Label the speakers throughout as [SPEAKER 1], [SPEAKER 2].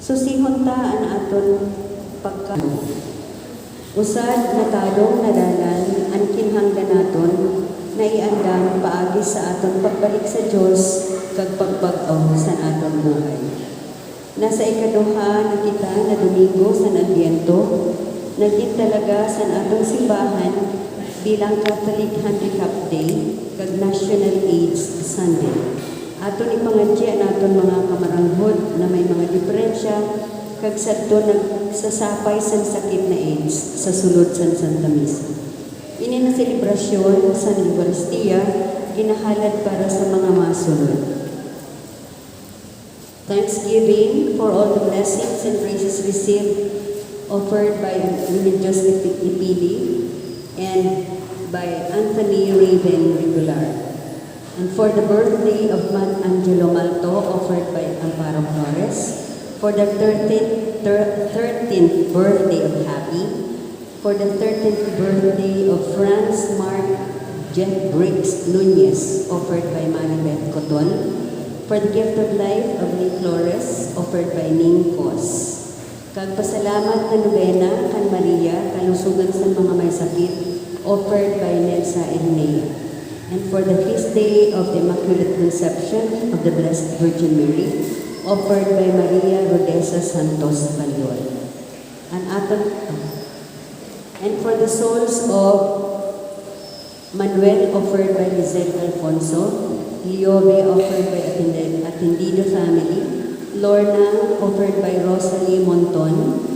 [SPEAKER 1] Susihon ta ang aton pagka usad natalong nadalan ang kinhanggan naton na iandam paagi sa aton pagbalik sa Dios kag pagbag-aw sa aton buhay. Nasa ikaduha na kita na Domingo sa Adbiento, naging talaga sa atong simbahan bilang Catholic Handicap Day kag National AIDS Sunday. Aton ipangadya naton mga kamaranghod na may mga diferensya kag sadto nagsasapay sa sakit na AIDS sa sulod sa Santa Misa. Ini na selebrasyon sa Eucharistia ginahalad para sa mga masunod. Thanksgiving for all the blessings and praises received offered by Remedios Ipili and by Anthony Raven Regular. And for the birthday of Man Angelo Malto offered by Amparo Flores. For the 13th birthday of Happy. For the 13th birthday of Franz Mark Jeff Briggs Nunez offered by Maribeth Coton. For the gift of life of Lee Flores, offered by Ning Cos. Kag pasalamat na nobena kan Maria, kalusugan sa mga may sakit, offered by Nelsa Ernea. And for the feast day of the Immaculate Conception of the Blessed Virgin Mary, offered by Maria Rodessa Santos Balyon. And for the souls of Manuel, offered by Lizelle Alfonso, Liobe, offered by Atendido family, Lorna, offered by Rosalie Monton,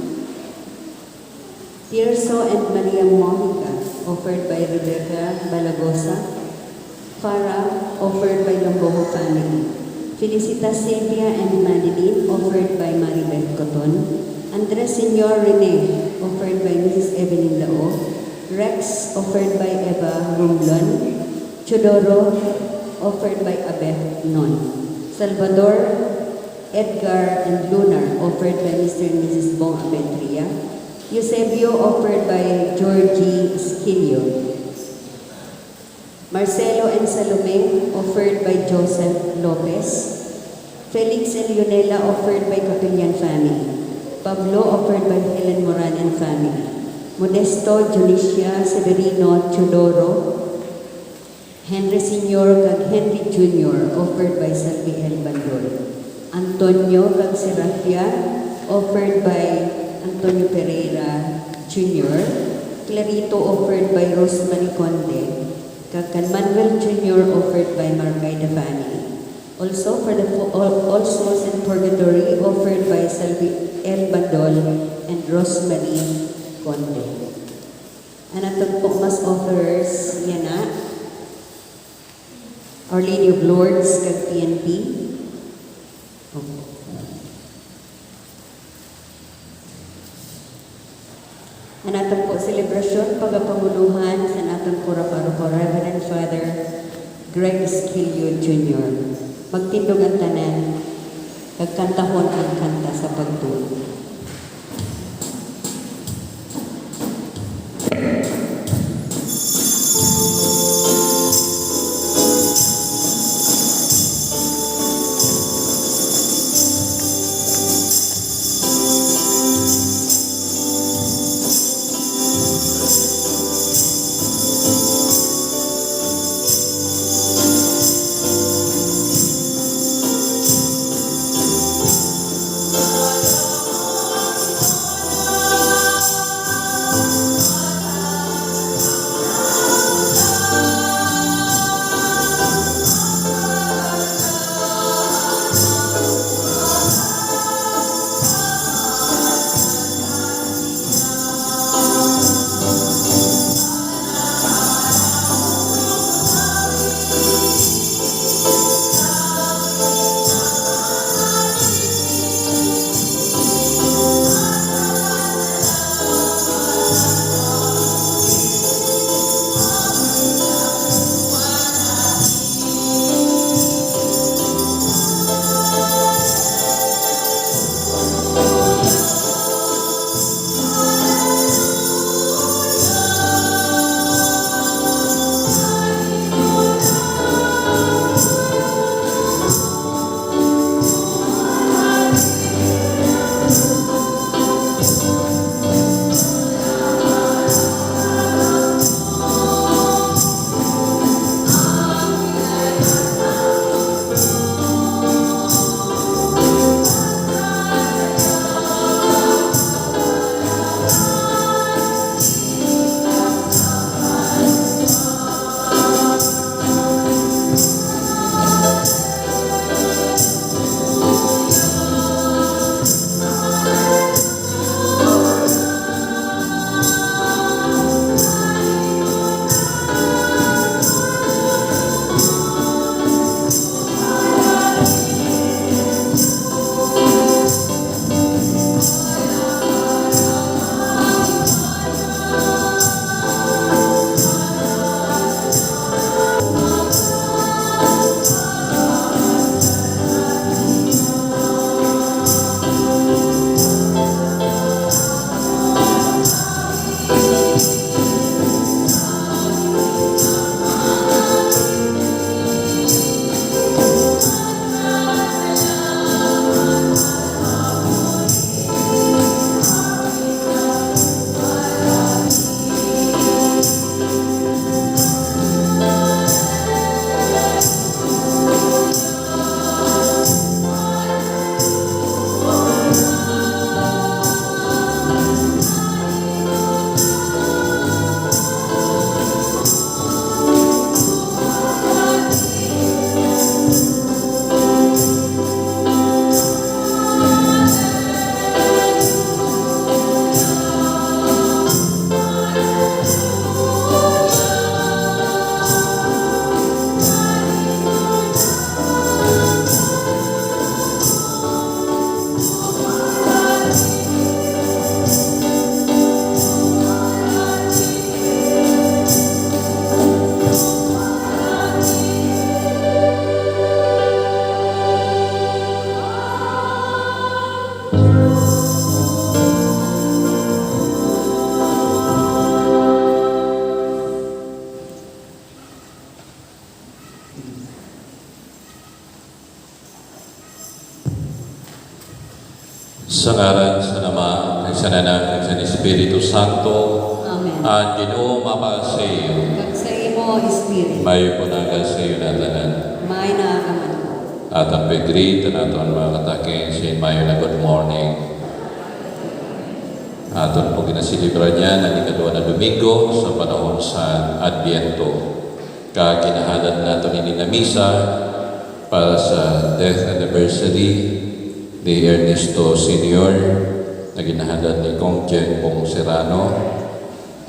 [SPEAKER 1] Tirso and Maria Mojica, offered by Rebecca Balagosa, Farah, offered by Lomboho family, Felicitas Silvia and Madeline, offered by Maribeth Coton, Andres Senor Rene, offered by Mrs. Evelyn Lao, Rex, offered by Eva Rumblon, Chodoro, offered by Abeth Non, Salvador, Edgar, and Lunar, offered by Mr. and Mrs. Bong Abentria, Eusebio, offered by Georgie Esquilio, Marcelo and Salome, offered by Joseph Lopez, Felix and Leonela, offered by Capillan family, Pablo, offered by Helen Moran and family, Modesto, Junicia, Severino, Chodoro, Henry Sr. kag Henry Jr. offered by Salviel Bandol, Antonio kag Serafia, offered by Antonio Pereira Jr., Clarito, offered by Rosemary Conde, kag Manuel Jr. offered by Marcaida family. Also for the all souls in purgatory, offered by Salviel Bandol and Rosemary Conde. And atong po mas offers yan na Our Lady of Lourdes kag PNP. Ang atong po selebrasyon pagapanguluhan sa atong pura-paro Reverend Father Greg Esquilio Jr. Magtindog ang tanan, kagkantahon ang kanta sa pagtulog.
[SPEAKER 2] Sa ngalan sa Ama, kag sa Anak, kag sa Espiritu Santo,
[SPEAKER 1] Amen.
[SPEAKER 2] ang Ginoo mapa sa iyo.
[SPEAKER 1] Kag sa imo, Spirit,
[SPEAKER 2] Mayo po nagal sa iyo na tanan.
[SPEAKER 1] may naakaman ko.
[SPEAKER 2] At ang pagread na aton mga katakin, sin mayo na good morning. Aton po ginasilibra niya ng ikadua na Domingo sa panahon sa Adviento. Kaginahalan natin ini na misa para sa death anniversary ni Ernesto Sr. na ginahalan ni Kong Jen Pong Serrano,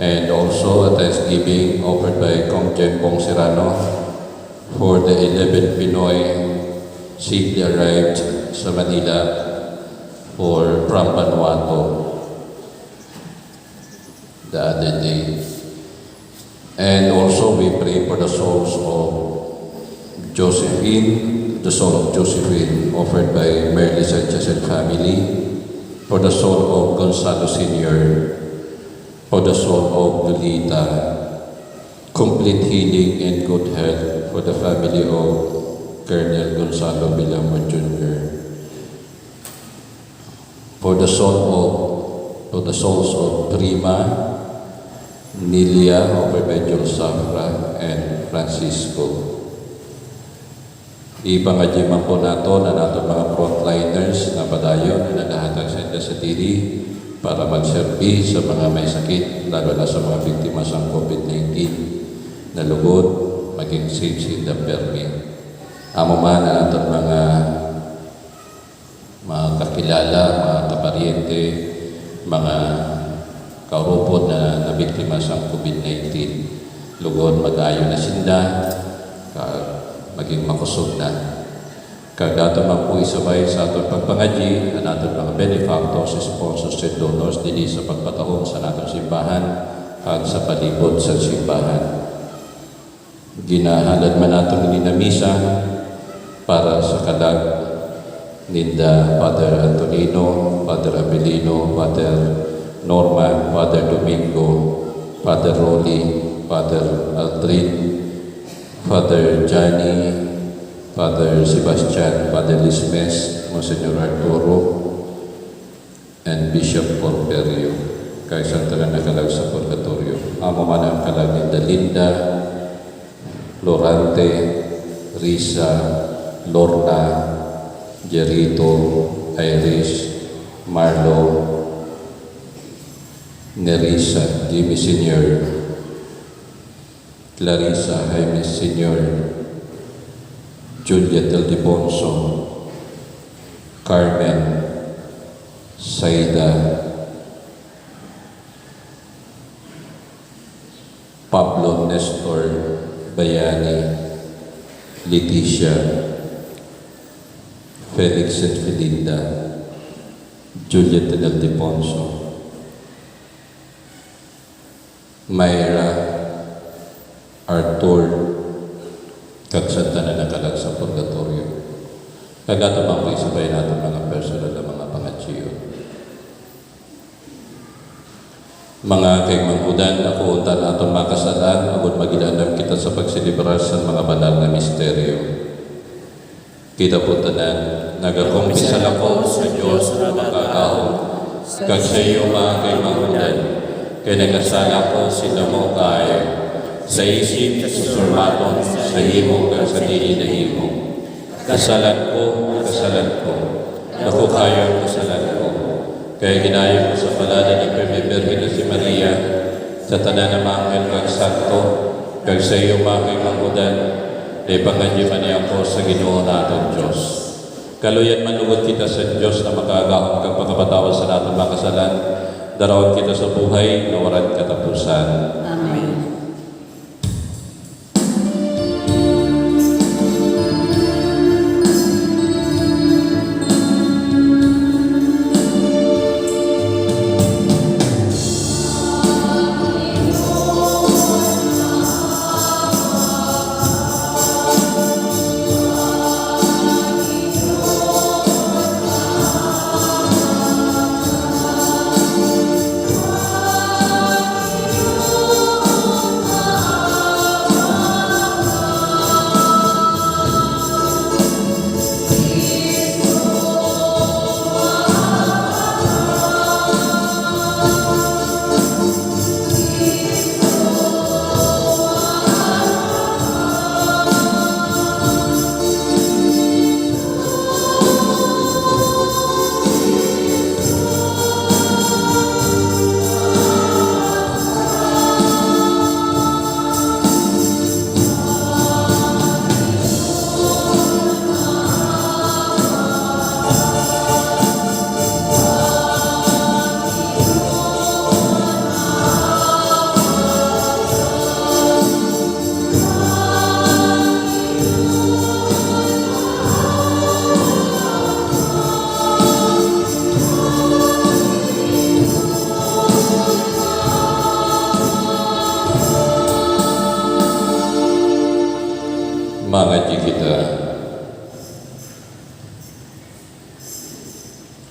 [SPEAKER 2] and also a thanksgiving offered by Kong Jen Pong Serrano for the 11 Pinoy safely arrived sa Manila from Vanuatu the other day. And also we pray for the souls of Josephine, the soul of Josephine offered by Merly Sanchez and family, for the soul of Gonzalo Sr., for the soul of Lolita, complete healing and good health for the family of Colonel Gonzalo Villamor Jr., for the souls of Prima, Nilia, offered by Joel Safra and Francisco. Ipangadyaman po nato na nato mga frontliners na padayon na naghahatag sa inyo sa tiri para magserbi sa mga may sakit, lalo na sa mga biktima sa COVID-19 na lugod, maging safe in the permi. Amo man na nato mga kakilala, mga kapariente, mga kaurupod na nabiktima sa COVID-19. Lugod, mag-ayo na sinda, maging makusog na. Kagato man po isabay sa atong pagpangadyi, ang atong mga benefactors, sponsors, and donors, dili sa pagpatahong sa atong simbahan, at sa palibot sa simbahan. Ginahalad man atong ininamisa para sa kalag ninda Father Antonino, Father Abelino, Father Norman, Father Domingo, Father Rolly, Father Aldrin, Father Johnny, Father Sebastian, Father Lismes, Monsignor Arturo, and Bishop Porperio. Kay Santa na nakalag sa purgatorio. Amo man ang kalag ni Dalinda, Lorante, Risa, Lorna, Jerito, Iris, Marlo, Nerissa, Jimmy Sr., Clarissa, Jaime Sr., Juliet Ildefonso, Carmen, Saida, Pablo Nestor Bayani, Leticia, Felix and Felinda, Juliet Ildefonso, Mayra, Arthur, kagsanta na nakalag sa purgatorio. Kagato bang isabay natin mga personal na mga pangatsiyo. Mga kaigmangkudan, ako untan aton makasalan, agad magilanam kita sa pagsilibrar sa mga banal na misteryo. Kita po tanan, nagakumpisal ako sa Diyos na makakaon, kag sa iyo mga kaigmangkudan, kaya nagasala ko sila mo kaya sa isip, sa surmaton, sa himo, kag sa dili na himo. Kasalan ko, ako kayo ang kasalan ko. Kaya ginaya ko sa palada ng Birhen na si Maria, sa tanan ng mga anghel kag santo, kag sa iyo mga kaigmangkudan, ay pangadyaman niya ako sa Ginoo naton Diyos. Kaluyan manugod kita sa Diyos na makagahon kag pagkapatawad sa naton mga kasalan, darawat kita sa buhay na waran katapusan.
[SPEAKER 1] Amen.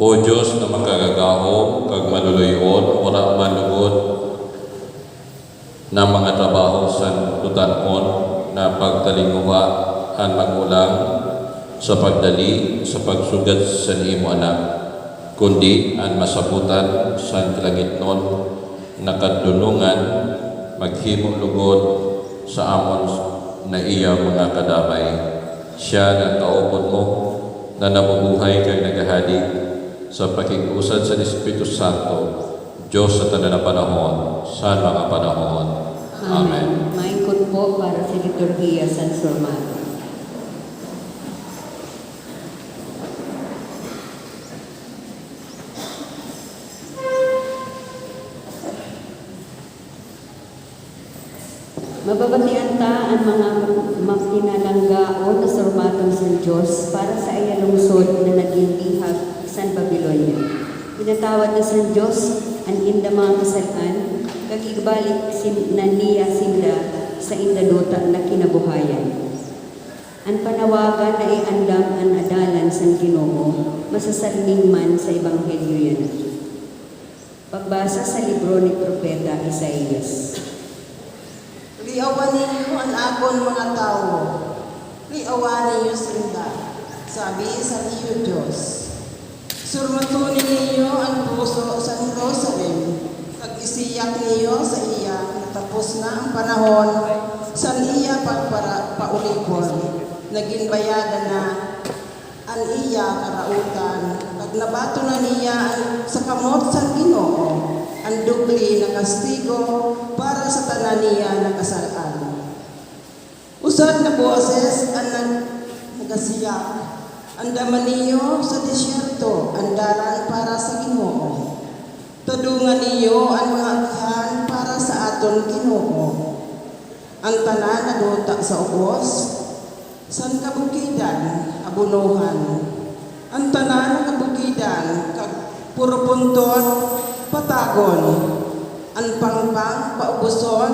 [SPEAKER 2] O Diyos na makagagaho, kag maluluyon, wala manugod na mga trabaho sa tutanon na pagtalinguha ang magulang sa pagdali, sa pagsugad sa imo anak, kundi ang masabutan sa kilangitnon na kadunungan maghimo lugod sa amon na iya mga kadamay. Siya ng kaupod mo na nabubuhay kay nagahadi sa pakig-usad sa Espiritu Santo, Diyos sa tanan na panahon, sa mga panahon. Amen.
[SPEAKER 1] Maingkot po para sa liturhiya San Sormato. Mababatian ta ang mga makinalanggaon na sormatong San Diyos para sa iya lungsod na naging lihag San Babilonia. Pinatawad na San Diyos ang inda mga kasalan, kag ibalik na niya sila sa indaduta na kinabuhayan. Ang panawagan na iandam ang adalan sa Ginoo, masasalming man sa Ebanghelyo yan. Pagbasa sa libro ni Propeta Isaías.
[SPEAKER 3] Liawan ninyo ang akon mga tao, liawan ninyo sinda, sabi sa iyo Diyos. Surmatunin ninyo ang puso sa Jerusalem, pag-isiyak ninyo sa iya, natapos na ang panahon, sa iya paulikon, naging bayadan na ang iya karautan, pag nabato na niya sa kamot sa Ginoo, ang dubli na kastigo para sa tanan niya na kasalaan. Usad na boses ang nagasiyak, ang daman niyo sa disyerto, ang daran para sa Ginoo. Tudungan niyo ang mga aghan para sa aton Ginoo. Ang tanan na duta sa ubos, san kabukidan, abunuhan. Ang tanan na kabukidan, kag puro punton, patagon, ang pangpang paubuson,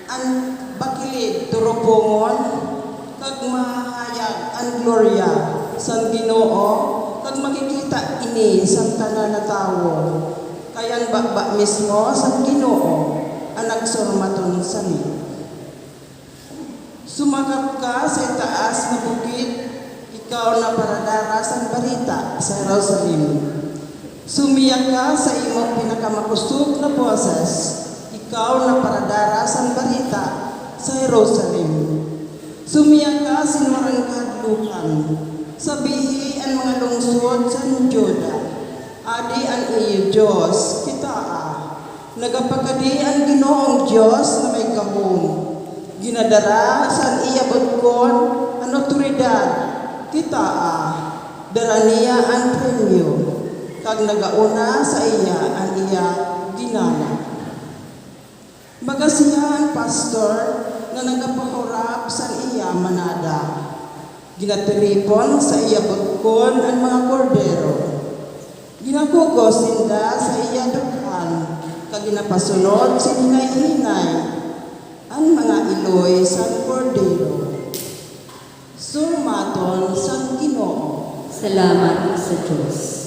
[SPEAKER 3] ang bakilid turupungon, kag mahayag ang gloria sa Ginoo, kag makikita ini sa tanan na tawo. Kayan bakba mismo sa Ginoo, ang nagsurmaton sa ni. Sumakap ka sa taas na bukid, ikaw na paradara sa barita sa Jerusalem. Sumiyak ka sa imong pinakamakusog na boses, ikaw na paradara sa barita sa Jerusalem. Sumiyak ka sinurang kahadlukan, sabihi ang mga lungsod sa Juda, adi ang iyo Diyos, kita nagapagadi ang Ginoong Diyos na may kahong, ginadara sa iya butkon ang otoridad, kita dara niya ang premyo, kag nagauna sa iya ang iya ginana. Magasiya ang pastor na nagapahurap sa iya manada. Ginatilipon sa iya butkon ang mga kordero. Ginakugos sinda sa iya dukhan, kag ginapasunod sininay-hinay ang mga iloy sa kordero. Surmaton sa Ginoo.
[SPEAKER 1] Salamat sa Diyos.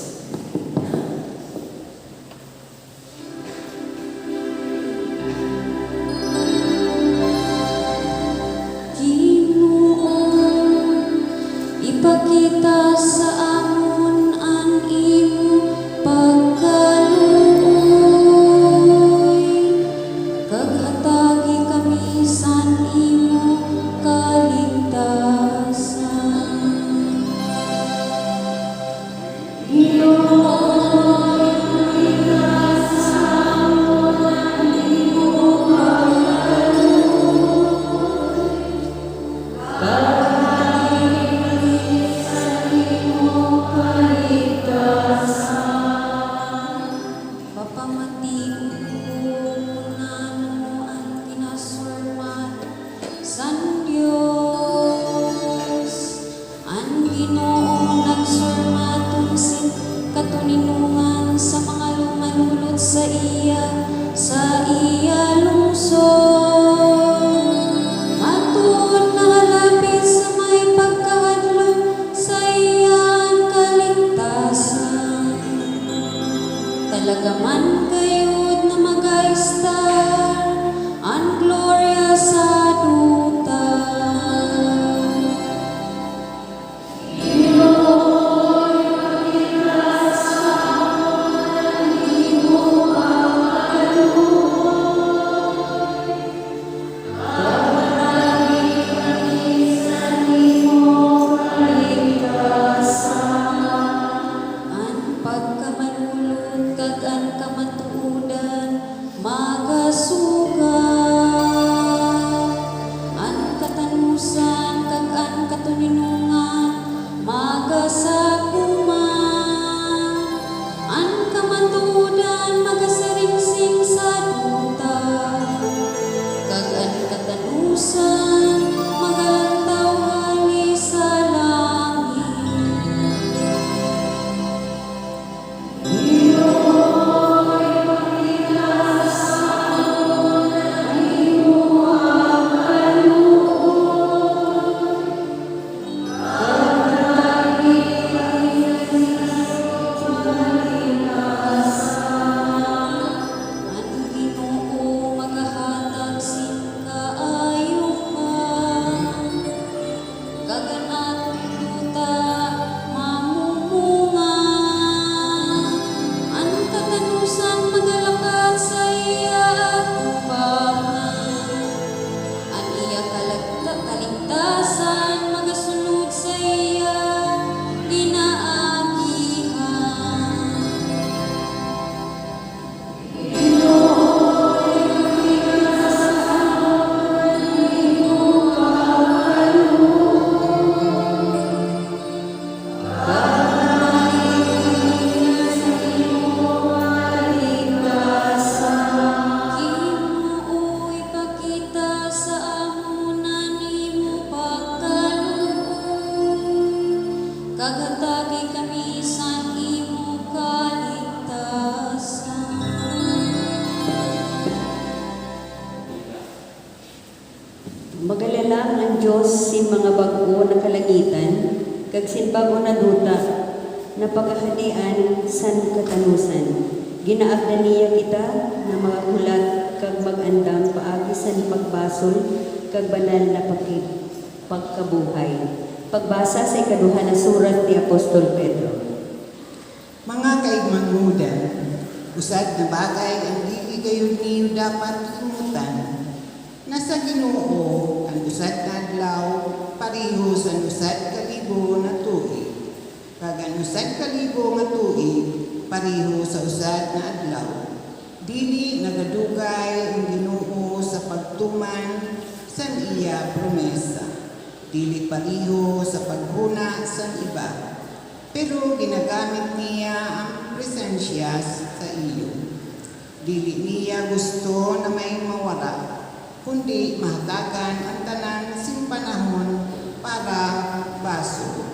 [SPEAKER 4] Ipakita sa amon ang imo pagkaluoy, kag hatagi kami sa imo kaligtasan.
[SPEAKER 1] Diyos sin mga bag-o na kalangitan, kag sin bag-o na duta, na pagkakadian san katanusan. Ginaagda niya kita na mga kulat kag mag-andam paagi san pagbasol kag banal na pagkabuhay. Pagbasa sa ikaduha na surat ni Apostol Pedro.
[SPEAKER 3] Mga kaigmangudan, usad na bagay ang dili gayon niyo dapat limutan. Nasa Ginoo ang usad na adlaw pareho sa usad kalibo na tuig. Kag ang usad kalibo nga tuig pareho sa usad na adlaw. Dili nagadugay ang Ginoo sa pagtuman san iya promesa. Dili pareho sa paghuna san iba. Pero ginagamit niya ang presensya sa iyo. Dili niya gusto na may mawala, kundi mahatagan ang tanang sing panahon para baso.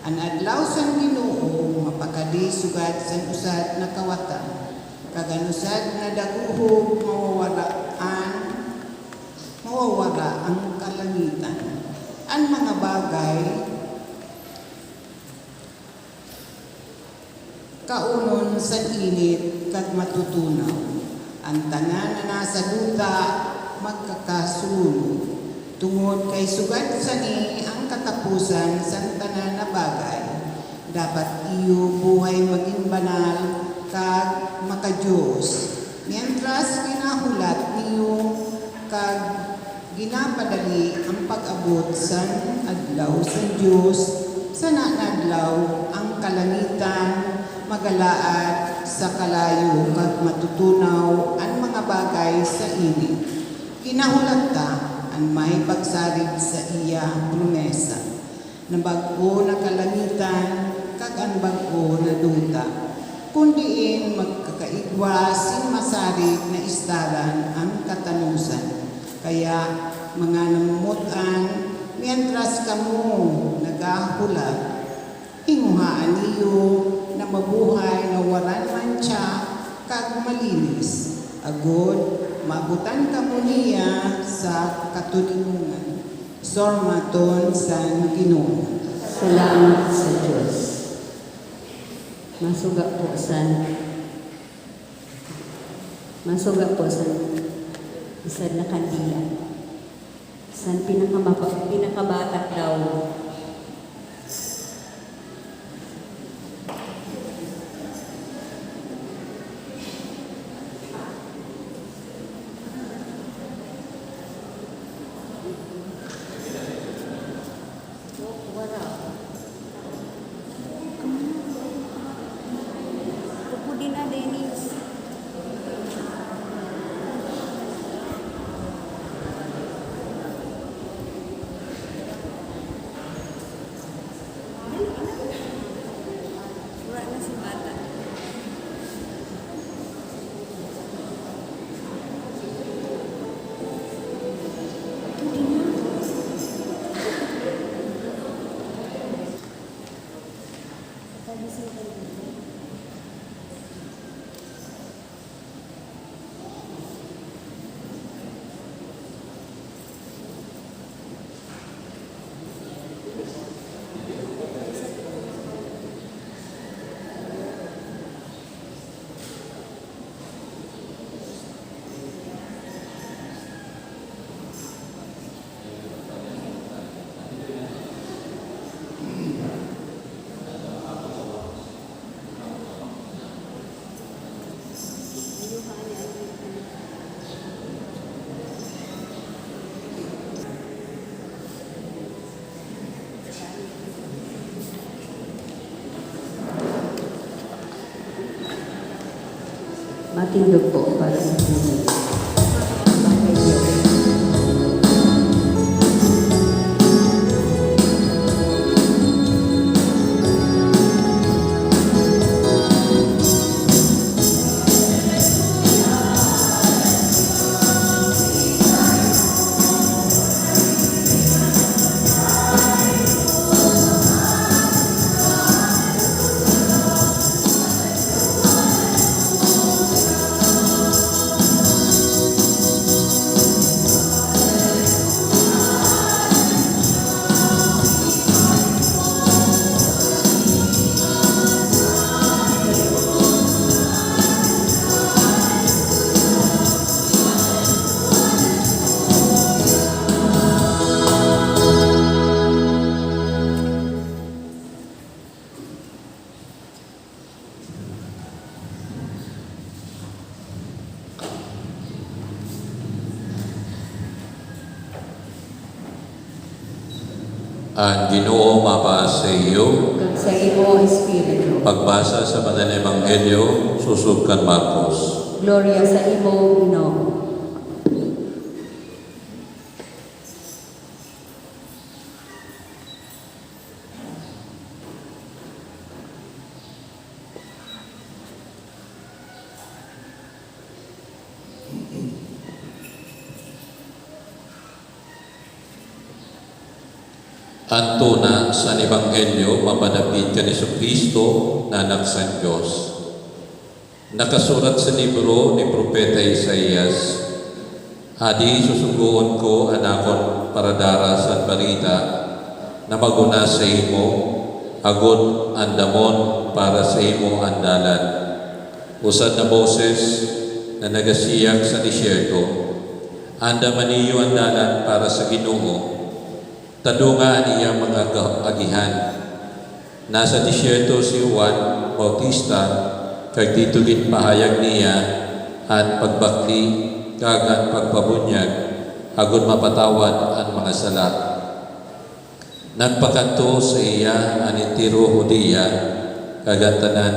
[SPEAKER 3] Ang adlaw sang Ginoo mapakadi sugad sang usad na kawatan. Kaganusad na daguhog mawawala ang kalangitan. Ang mga bagay kaunon sa init kag matutunaw. Ang tanan na nasa duta magkakasulod. Tungod kay sugad sani ang katapusan sa tanan na bagay. Dapat iyo buhay maging banal kag makadiyos. Mientras ginahulat niyo kag ginapadali ang pag-abot sa adlaw sa Diyos, sa adlaw ang kalangitan magalaad sa kalayo kag matutunaw ang mga bagay sa init. Ginahulat ta ang may pagsarig sa iya promesa. Na bag-o na kalangitan kag ang bag-o na duta. Kundiin magkakaigwa sin masarig na istaran ang katanusan. Kaya mga namumutan, mientras kamo nagahulat, hinguhaan niyo na mabuhay na waran mancha kag malinis. Agod, maabutan kamo niya sa katulingan. Sormaton sa Ginoo.
[SPEAKER 1] Salamat sa Diyos. Masuga po sa isad na kandila. San pinakabatak daw. Pupudin na, Dennis. Wala na si bata. Matindog po para sa buhay.
[SPEAKER 2] Ang Ginoo mapa sa iyo.
[SPEAKER 1] kag sa imo espiritu.
[SPEAKER 2] Pagbasa sa Banal na Ebanghelyo, susubkan Marcos.
[SPEAKER 1] Gloria sa imo, Ginoo.
[SPEAKER 2] Ang tuna sa Ebanghelyo, mapadapit ka ni Kristo na anak sa Diyos. Nakasurat sa libro ni Propeta Isaías, Adi susuguon ko anakon para darasan barita na maguna sa imo, agod andamon para sa imo andalan. Usad na boses na nagasiyak sa disyerto, anda maniyo andalan para sa Ginoo. Tadungaan iya mga agihan. Nasa disyerto si Juan Bautista, kag dito gid pahayag niya at pagbakli kagan pagpabunyag agud mapatawad ang mga sala. Nagpakanto sa iya ani tiro Judea kag tanan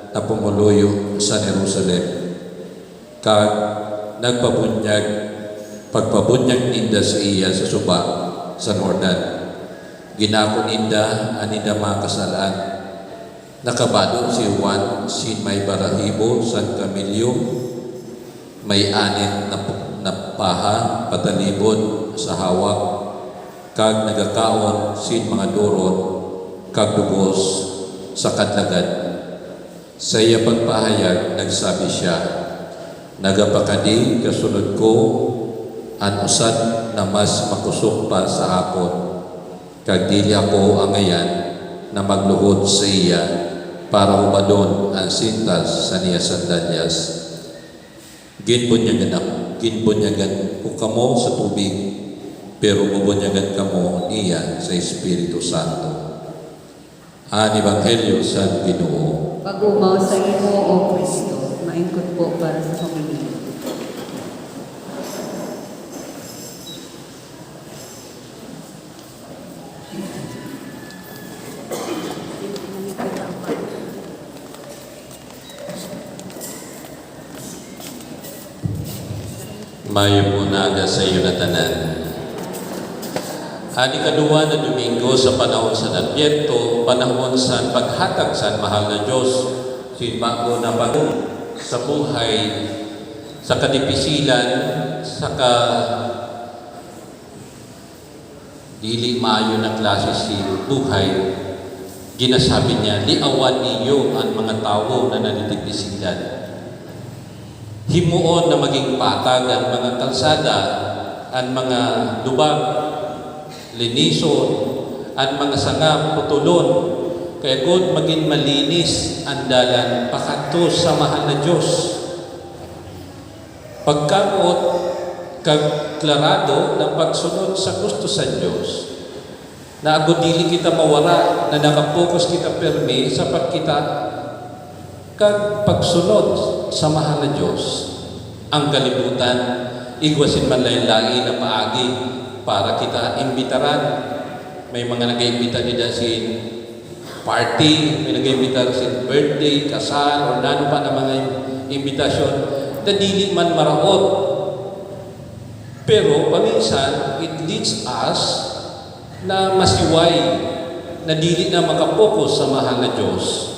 [SPEAKER 2] na pumuluyo sa Jerusalem. Kag pagpabunyag ninda sa iya sa suba sa Jordan. Ginakon ninda anida makasalaan. Nakabado si Juan sin may barahibo san kamilyo, may anin na paha patalibod sa hawak, kag nagakaon sin mga durot kag dugos sa kadlagad. Sa iya pagpahayag nagsabi siya, nagapakadi kasunod ko an usad na mas makusok pa sa akon, kag dili ako angayan na magluhod sa iya para hubadon ang sintas sa niya sandalyas. Ginbunyagan ko kamo sa tubig, pero bubunyagan kamo niya sa Espiritu Santo. Ang Ebanghelyo sa Ginoo.
[SPEAKER 1] Pag-umaw sa imo, O Kristo, maingkot po para sa pamilya.
[SPEAKER 2] Mayo po naga sa iyo na tanan. Ani kaduwa na Domingo sa panahon sa Adbyento, panahon sa paghatag sa mahal na Diyos, bago na bago sa buhay, sa kadipisilan, sa dili maayo na klase si buhay. Ginasabi niya, liawan ninyo ang mga tao na nanitipisilan. Himuon na maging patag ang mga kalsada, ang mga lubag, linison, ang mga sanga putulon, kaya kung maging malinis ang dalan pakatos sa mahal na Diyos. Pagkamot kagklarado ng pagsunod sa gusto sa Diyos, na agud dili kita mawala, na nakapokus kita permi sa pagkita kag pagsunod sa mahal na Diyos. Ang kalibutan, igwasin man lain-lain na paagi para kita imbitaran. May mga nag-iimbita nila sin party, may nag-iimbita sin birthday, kasal, o nano pa na mga imbitasyon na dili man maraot. Pero paminsan, it leads us na masiway, na dili na makapokus sa mahal na Diyos.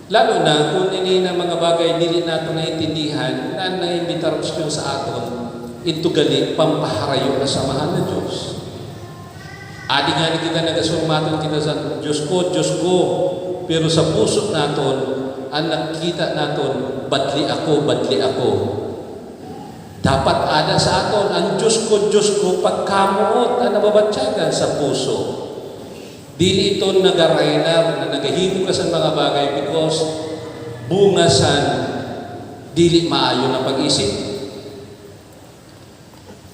[SPEAKER 2] Lalo na kung ini na mga bagay dili nato naintindihan na naimbitarasyon sa aton, ito gali pampaharayo na sa mahal na Diyos. Adi nga ni kita nagasumaton kita sa Diyos ko, pero sa puso naton, ang nakita naton, badli ako. Dapat ada sa aton, ang Diyos ko, pagkamuot na nababatyagan sa puso. Dili ito nagarainar na nagahimo ka sa mga bagay because bungasan dili maayo na pag-isip.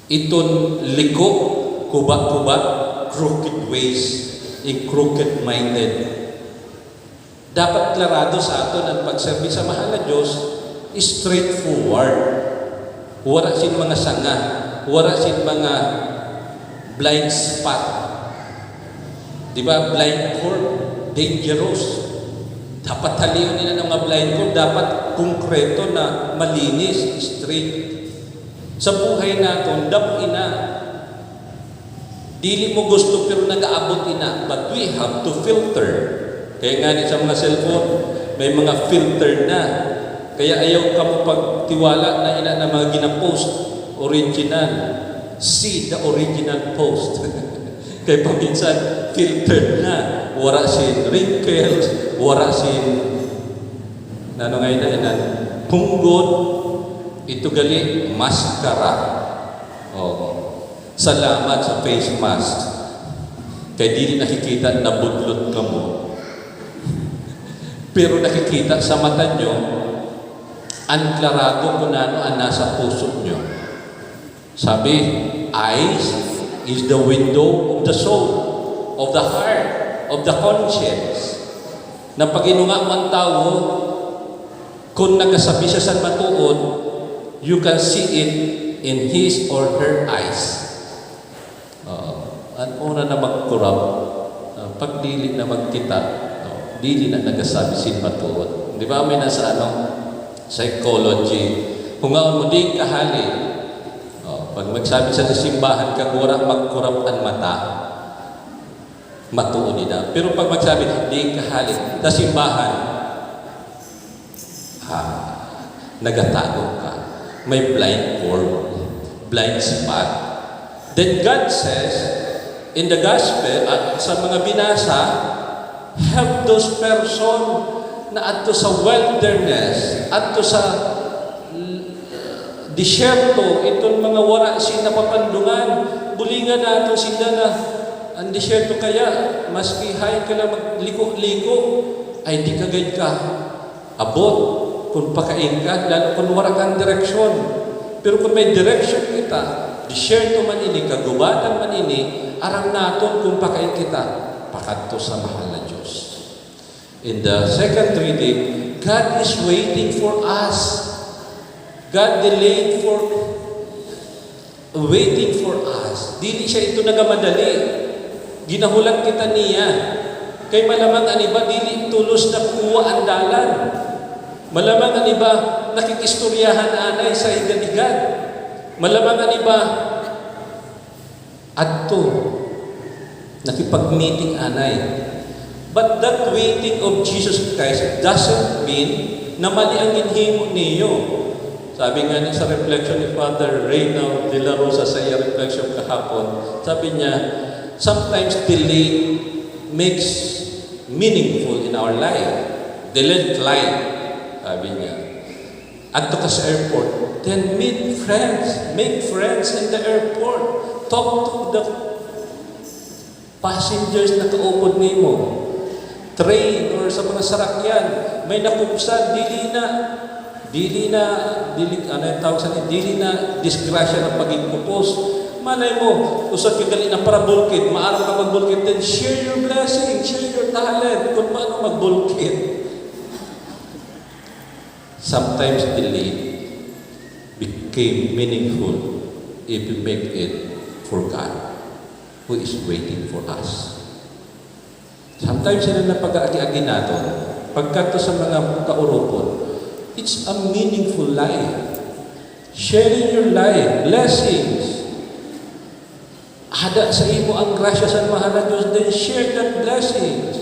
[SPEAKER 2] Iton liko, kuba, crooked ways, crooked-minded. Dapat klarado sa aton ang pagserbi sa mahal na Diyos, straightforward. Wala sin mga sanga, wala sin mga blind spot. Di ba, blind cord, dangerous. Dapat taliw nila ng mga blind cord, dapat konkreto na malinis, straight. Sa buhay natin, dapuin na. Dili mo gusto pero nag-aabot ina. But we have to filter. Kaya nga din sa mga cellphone, may mga filter na. Kaya ayaw ka mo pagtiwala na ina na mga ginapost. Original. See the original post. Kaya paminsan, filtered na. Wara sin wrinkles, wara sin ano ngayon na punggod, ito gali, maskara. Salamat sa face mask. Kaya di nakikita na budlot ka mo. Pero nakikita sa mata nyo, anklarado kung ano ang nasa puso nyo. Sabi, eyes is the window of the soul, of the heart, of the conscience. Na pag inunga man tao, kung nagasabi siya sa matuod, you can see it in his or her eyes. At una na magkurap, pag dili na magkita, dili na nagasabi sin matuod. Di ba may nasa psychology, hungaon mo di kahali. Pag magsabi sa simbahan ka, wala magkurap ang mata, matuod na. Pero pag magsabi, di kahali, sa simbahan, nagatago ka. May blind cord, blind spot. Then God says, in the gospel, at sa mga binasa, help those person na adto sa wilderness, adto sa disyerto, itong mga wara sin napapandungan, bulingan nato sila na ang disyerto kaya, maski hay ka na magliko-liko, ay di kagad ka abot kung pakain ka, lalo kung wara kang direksyon. Pero kung may direksyon kita, disyerto man ini, kagubatan man ini, aram naton kung pakain kita, pakadto sa mahal na Diyos. In the second reading, God is waiting for us. God delayed for waiting for us. Dili siya ito nagamadali. Ginahulan kita niya. Kay malamang ang iba, dili tulos na kuwa ang dalan. Malamang ang iba, nakikistoryahan anay sa higadigad. Malamang ang iba, adto, nakipag-meeting anay. But that waiting of Jesus Christ doesn't mean na mali ang inhimo niyo. Sabi nga niya sa reflection ni Father Reynald de la Rosa sa iya reflection kahapon, sabi niya, sometimes delay makes meaningful in our life. Delayed flight, sabi niya. Adto ka sa airport, then meet friends, make friends in the airport. Talk to the passengers na kaupod nimo. Train or sa mga sarakyan, may nakupsan, dili na disgrasya ng pagigpupos. Malay mo, usap ka gali na para bulkit, maaraw ka magbulkit, then share your blessing, share your talent, kung paano magbulkit. Sometimes delay became meaningful if we make it for God, who is waiting for us. Sometimes sila na pag-aagi-agi nato, pagkato sa mga kaurupon, it's a meaningful life. Sharing your life, blessings. Hada sa imo ang grasya sa mahal na Diyos, then share that blessings.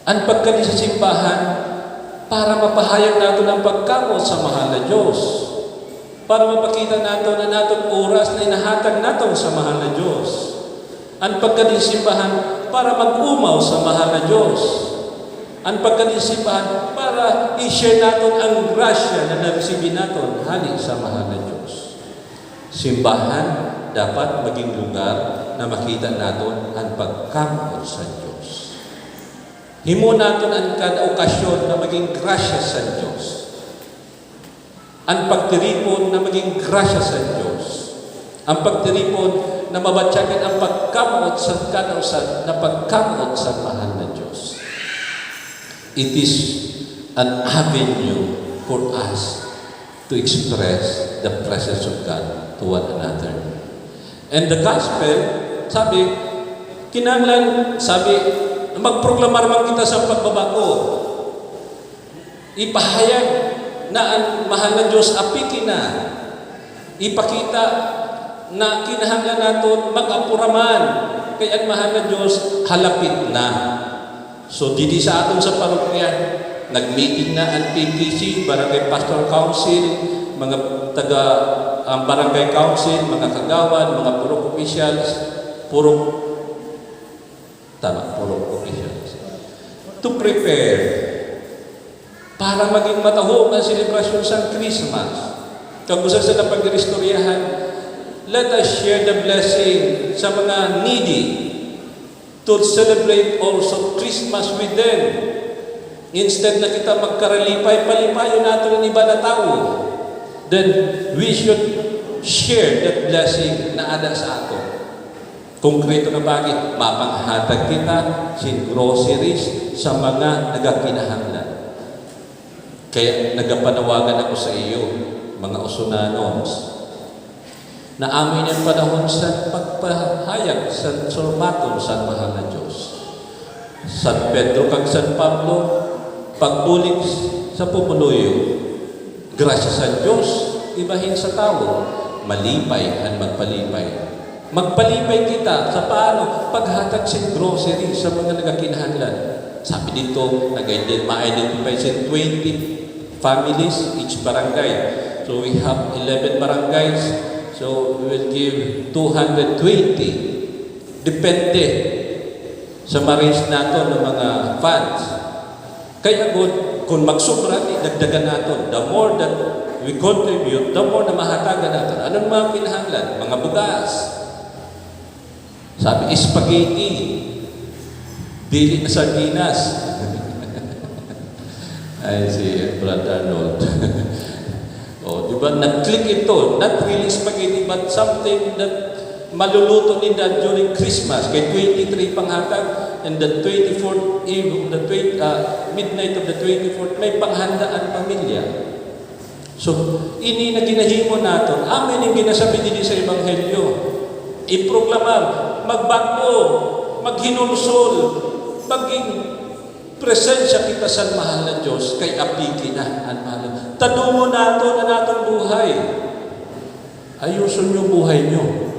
[SPEAKER 2] Ang pagkali sa simbahan, para mapahayag nato ng pagkamot sa mahal na Diyos. Para mapakita nato na natong oras na inahatag nato sa mahal na Diyos. Ang pagkali sa simbahan, para mag-umaw sa mahal na Diyos. Ang pagkalisimbahan para i-share natin ang grasya na narisibin natin hali sa mahal na Diyos. Simbahan dapat maging lugar na makita natin ang pagkamot sa Diyos. Himo natin ang kada okasyon na maging grasya sa Diyos. Ang pagtiripon na maging grasya sa Diyos. Ang pagtiripon na mabatyagan ang pagkamot sa kada usan na pagkamot sa mahal na Diyos. It is an avenue for us to express the presence of God to one another. And the gospel, sabi, Kinahanglan, sabi, magproklamar man kita sa pagbabago. Ipahayag na ang mahal na Diyos apikin na. Ipakita na kinahanglan natin mag-apuraman. Kaya ang mahal na Diyos halapit na. So, didi sa aton sa parokya, nag-meeting na ang PPC, Barangay Pastoral Council, mga taga ang Barangay Council, mga kagawan, mga purok officials, purok officials, to prepare para maging matahong ang selebrasyon sa Christmas. Kung gusto sila pag-restoryahan, let us share the blessing sa mga needy to celebrate also Christmas with them. Instead na kita magkaralipay, palipayo natin ang iba na tao. Then we should share that blessing na ada sa ato. Konkreto na bagay, mapanghatag kita sin groceries sa mga nagakinahanglan. Kaya nagapanawagan ako sa iyo, mga usunanos, na amin ang panahon sa pagpahayag sa sorbaton sa mahal na Diyos. San Pedro kag San Pablo, pagbulig sa pumuluyo, grasya sa Diyos, ibahin sa tao, malipay ang magpalipay. Magpalipay kita sa paano paghatag sin grocery sa mga nagakinahanglan. Sabi dito, ma-identify sin 20 families each barangay. So we have 11 barangays. So we will give 220. Depende sa ma-raise nato ng mga funds. Kaya kung magsubra, dagdagan nato. The more that we contribute, the more na mahatagan nato. Anong mga kinahanglan? Mga bugas. Sabi, spaghetti. Dili na sardinas. Ay, si Brother Arnold. O, di ba, nag-click ito. Not really spaghetti, but something that maluluto nila during Christmas. Kay 23 panghatag, and the 24th eve, midnight of the 24th, may panghanda ang pamilya. So, ini na ginahimo nato. Amin yung ginasabi din sa Ebanghelyo. Iproklamar, magbago, maghinulsol, maging presensya kita sa mahal na Diyos, kay apiki na ang mahal. Tadungo nato na natong buhay. Ayuson yung buhay nyo.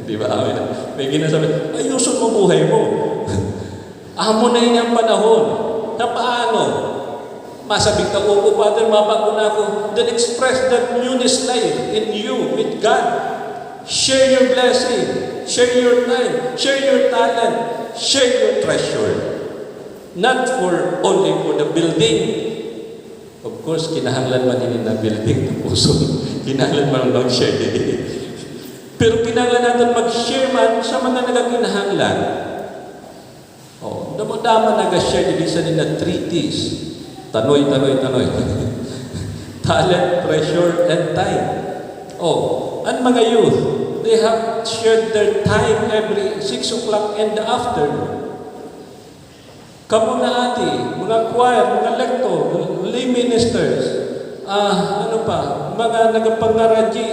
[SPEAKER 2] Di ba? May ginasabi, ayuson mo buhay mo. Amo na yun ang panahon. Na paano? Masabing ka, oo, Father, mabago na ako. Then express that newness life in you with God. Share your blessing. Share your time. Share your talent. Share your treasure. Not only for the building. Of course, kinahanglan man din na building ng puso. Kinahanglan man mag-share din. Pero kinahanglan natin mag-share man sa mga nagakinahanglan. Damo-dama nag-share din sa nila 3 T's. Tanoy. Talent, treasure, and time. Ang mga youth, they have shared their time every 6 o'clock in the afternoon. Kamu na ati, mga choir, mga lector, lay ministers, mga nagapangaraji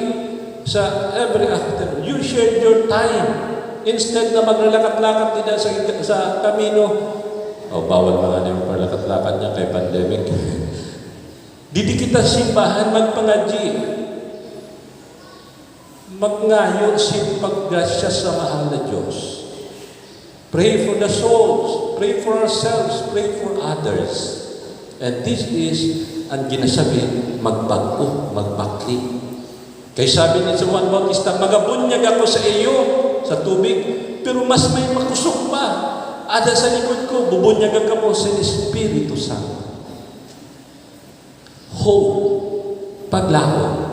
[SPEAKER 2] sa every afternoon. You shared your time. Instead na maglalakad-lakad nila sa kamino. Bawal mga na yung parlakad-lakad niya kay pandemic. Didi kita simbahan magpangaji. Magngayo si paggrasya sa mahal na Diyos. Pray for the souls. Pray for ourselves. Pray for others. And this is ang ginasabi, magbago, magbakli. Kaya sabi ni Juan Bautista, magabunyag ako sa iyo sa tubig, pero mas may makusok pa. Ada sa likod ko, bubunyagan ka mo sa Espiritu Santo. Hope, paglaho.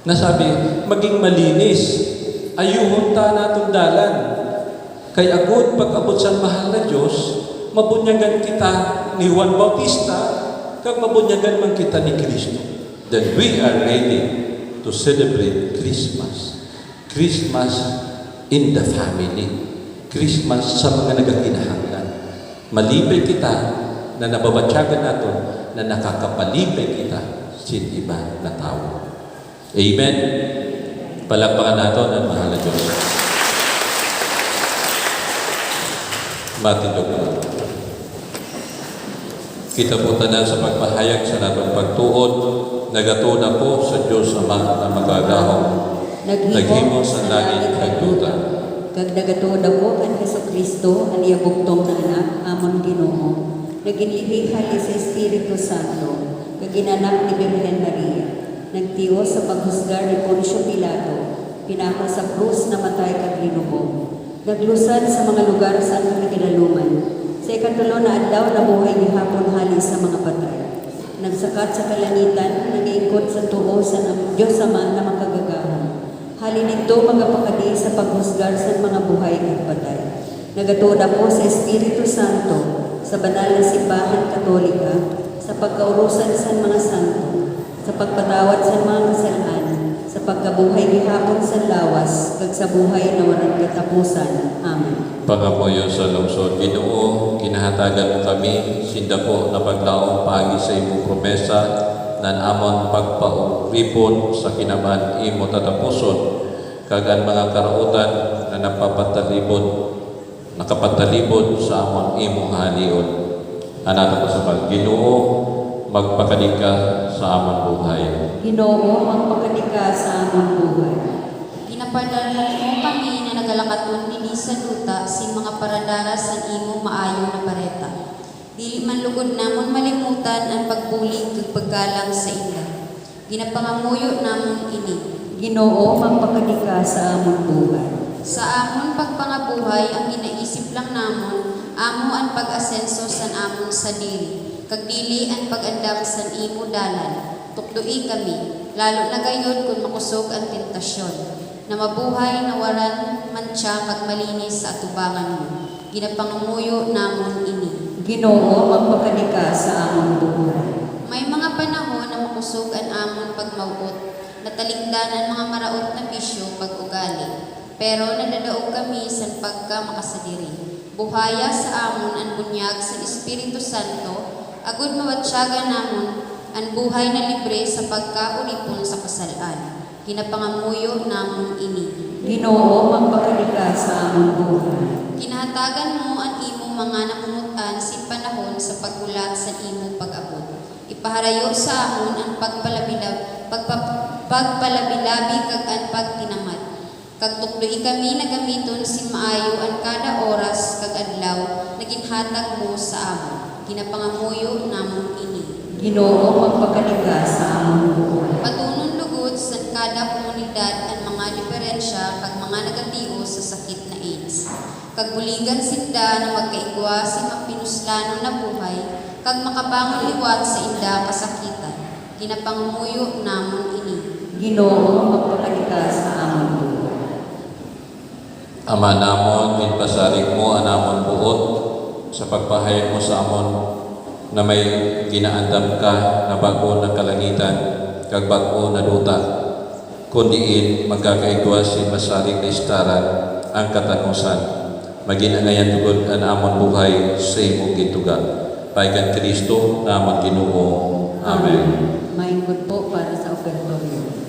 [SPEAKER 2] Nasabi, maging malinis. Ayuhon ta natong dalan. Kaya agud pag-abot sa mahal na Diyos, mabunyagan kita ni Juan Bautista, kag mabunyagan man kita ni Kristo. Then we are ready to celebrate Christmas. Christmas in the family. Christmas sa mga nagakinahanglan. Malipay kita na nababatyagan natin na nakakapalipay kita sa iba na tao. Amen? Palakpakan natin ang mahal na Diyos. Matindog na. Kita po tanan sa pagpahayag sa natong pagtuod, nagatuna po sa Diyos Ama na magagahong, naghimo sa langit kag duta.
[SPEAKER 1] Kag nagatuod ako kan Jesucristo ang iyabugtong na anak amon Ginoo. Naginlihihali sa Espiritu Santo, kag ginanak ni Birhen Maria. Nagtiyo sa paghusgar ni Poncio Pilato, pinako sa krus na matay kag linubog. Naglusad sa mga lugar sa atong kinaluman. Sa ikatulo na adlaw nabuhay gihapon hali sa mga patay. Nagsakat sa kalangitan, nag-iikot sa tuo sa Diyos Ama na makagagahon. Hali nito magapakadi sa paghusgar sa mga buhay at patay. Nagatuod ako sa Espiritu Santo, sa banal na simbahan katolika, sa pagkaurusan sa mga santo, sa pagpatawad sa mga kasalanan, sa pagkabuhay gihapon sa lawas, kag sa buhay na walang katapusan. Amen.
[SPEAKER 2] Pangapoyo sa lungsod, Ginoo, kinahatagan mo kami, sinda po na paglaong pagi sa imong promesa, nan amon pagpauripon sa kinaman imo tatapuson, kag ang mga karautan na nakapatalibod sa amon imong halion. Anato ko sa Ginoo, magpakadika sa amon buhay.
[SPEAKER 1] Ginoo, magpakadika sa amon buhay.
[SPEAKER 4] Ginapadalhan mo kami na nagalakaton dinhi sa duta si mga paradara sa imo maayo na pareta. Dili man lugod namon malimutan ang pagbulig ug paggalang sa ila. Ginapangamuyo namon ini.
[SPEAKER 1] Ginoo, magpakadika sa amon buhay.
[SPEAKER 4] Sa amon pagpangabuhay ang ginaisip lang namon amo ang pag-asenso san amon sa diri. Kag dili ang pag-andam san imo dalan. Tukdoi kami, lalo na gayud kung makusog ang tentasyon. Na mabuhay na waran mantsa kag malinis sa atubangan mo. Ginapangamuyo namon ini.
[SPEAKER 1] Ginoo, magpakadika sa amon buhay.
[SPEAKER 4] May mga panahon na makusog ang amon pagmawot, natalikdan ang mga maraot na bisyo pag-ugali. Pero nadadaog kami sa pagka makasadiri. Buhaya sa amon ang bunyag sa Espiritu Santo, agud mawatsaga namon ang buhay na libre sa pagkaulipon sa kasalan. Ginapangamuyo namon ini.
[SPEAKER 1] Ginoo, magpakadika sa amon buhay.
[SPEAKER 4] Kinahatagan mo ang imong mga nakumutan si panahon sa pagbulat sa imong pag-abot. Ipaharayo sa amon ang pagpalabi-labi kag ang pagtinamad. Kag tukdoi kami nagamiton si maayo ang kada oras kag adlaw na ginhatag mo sa amon. Ginapangamuyo namon ini.
[SPEAKER 1] Ginoo, magpakadika sa amon buhay.
[SPEAKER 4] Patunon lugod sa kada komunidad ang mga diferensya kag mga negatibo sa sakit na AIDS. Kag buligan sinda na magkaigwa si mapinuslano na buhay, kag makabangon liwat sa inda kasakitan. Ginapangamuyo namon ini.
[SPEAKER 1] Ginoo, magpakadika sa amon buhay.
[SPEAKER 2] Ama namon, ginpasalig mo anamon buot sa pagpahayag mo sa amon na may ginaandam ka na bago na kalangitan kag bago na duta. Kundiin magkakaigwa si masalig na istaran ang katanusan. Maginangayan tugod ang amon buhay sa imong gituga. Paikan Kristo na amon Ginoo. Amen.
[SPEAKER 1] Maingod po para sa ofertorio.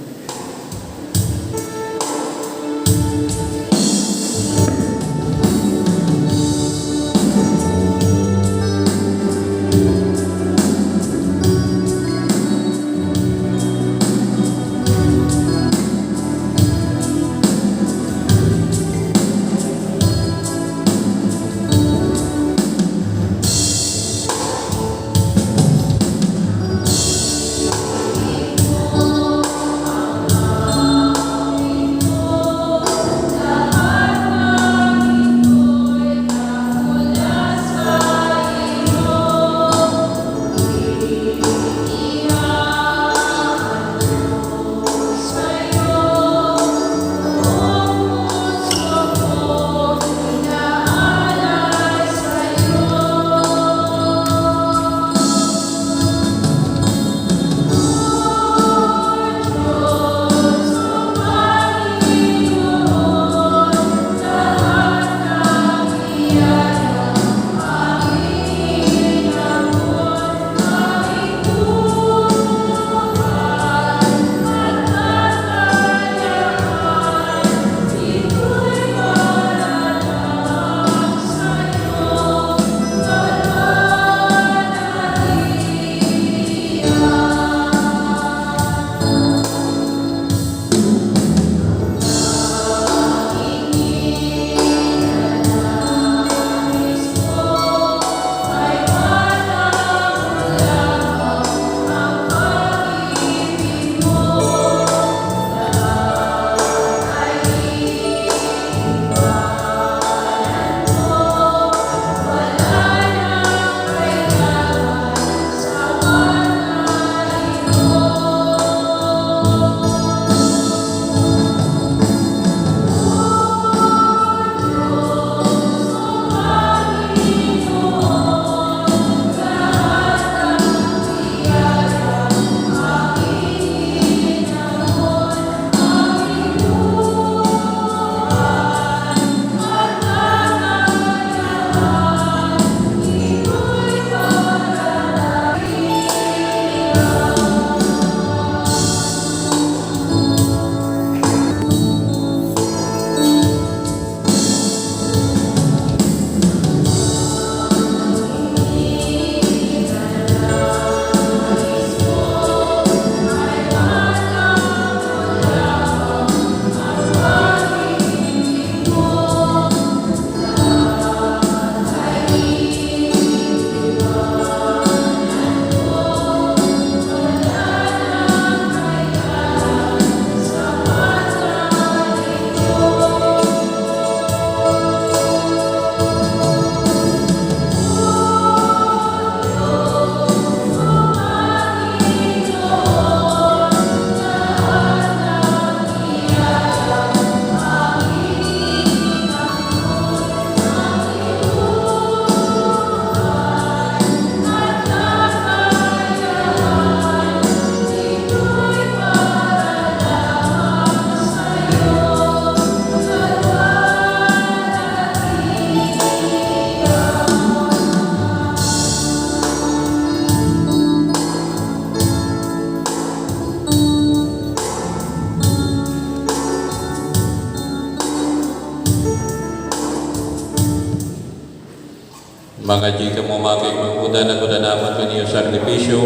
[SPEAKER 2] Mga di ka mo makay mangkudan at naman kaniyo sakripisyo,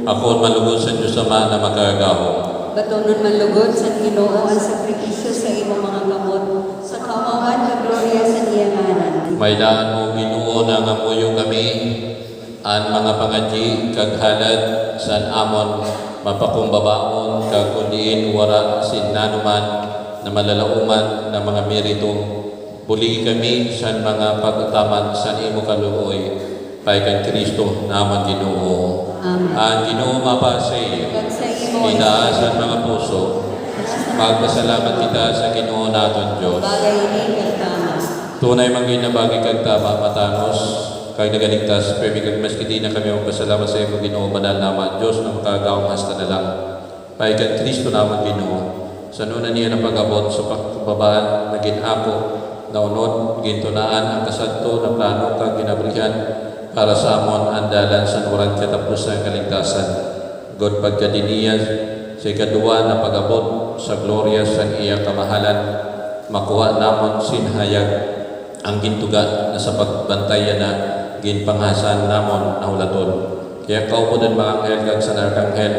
[SPEAKER 2] ako malugod sa Diyos Ama na makagahong.
[SPEAKER 1] Batonon manlugod sa Ginoo ang sakripisyo sa imong mga kamot, sa kawawan na gloria sa iyang ngaran.
[SPEAKER 2] May daan mo Ginoo na ngamuyo kami, ang mga pangadyi kag halad san amon mapakumbabaon kag kundiin wara sinanuman na malalauman na mga merito. Buli kami sa mga pagtaman sa imo kaluoy, pay kang Kristo naman Ginoo.
[SPEAKER 1] Amen.
[SPEAKER 2] Ang Ginoo mapasay,
[SPEAKER 1] Kag sa imo
[SPEAKER 2] itaas ang mga puso, magpasalamat kita sa Ginoo naton Diyos.
[SPEAKER 1] bagay ini kag tama.
[SPEAKER 2] Tunay mangin na bagay kag tama matanos, kag nagaligtas, pero kag maski di na kami magpasalamat sa imo Ginoo banal naman Diyos na makagawang hasta na lang. Pay kang Kristo naman Ginoo. Sa nuna niya na pag-abot sa pagbabaan, naging ako, naunod, gintunaan ang kasadto na plano kag ginabrihan para sa amon andalan sa nuran katapusan kaligtasan. God pagkadiniya sa ikaduwa na pag-abot sa gloria sa iya kamahalan, makuha namon sinhayag ang gintuga na sa pagbantayan na ginpanghasan namon na hulaton. Kaya kaupo din mga anghel kag sa arkanghel,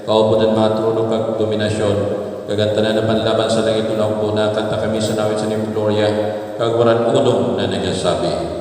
[SPEAKER 2] kaupo din mga trono kag dominasyon, kagantanan na panlaban sa langit unang puna, kanta kami sa nawit sa niyong gloria, kag waran udong na nagsasabi.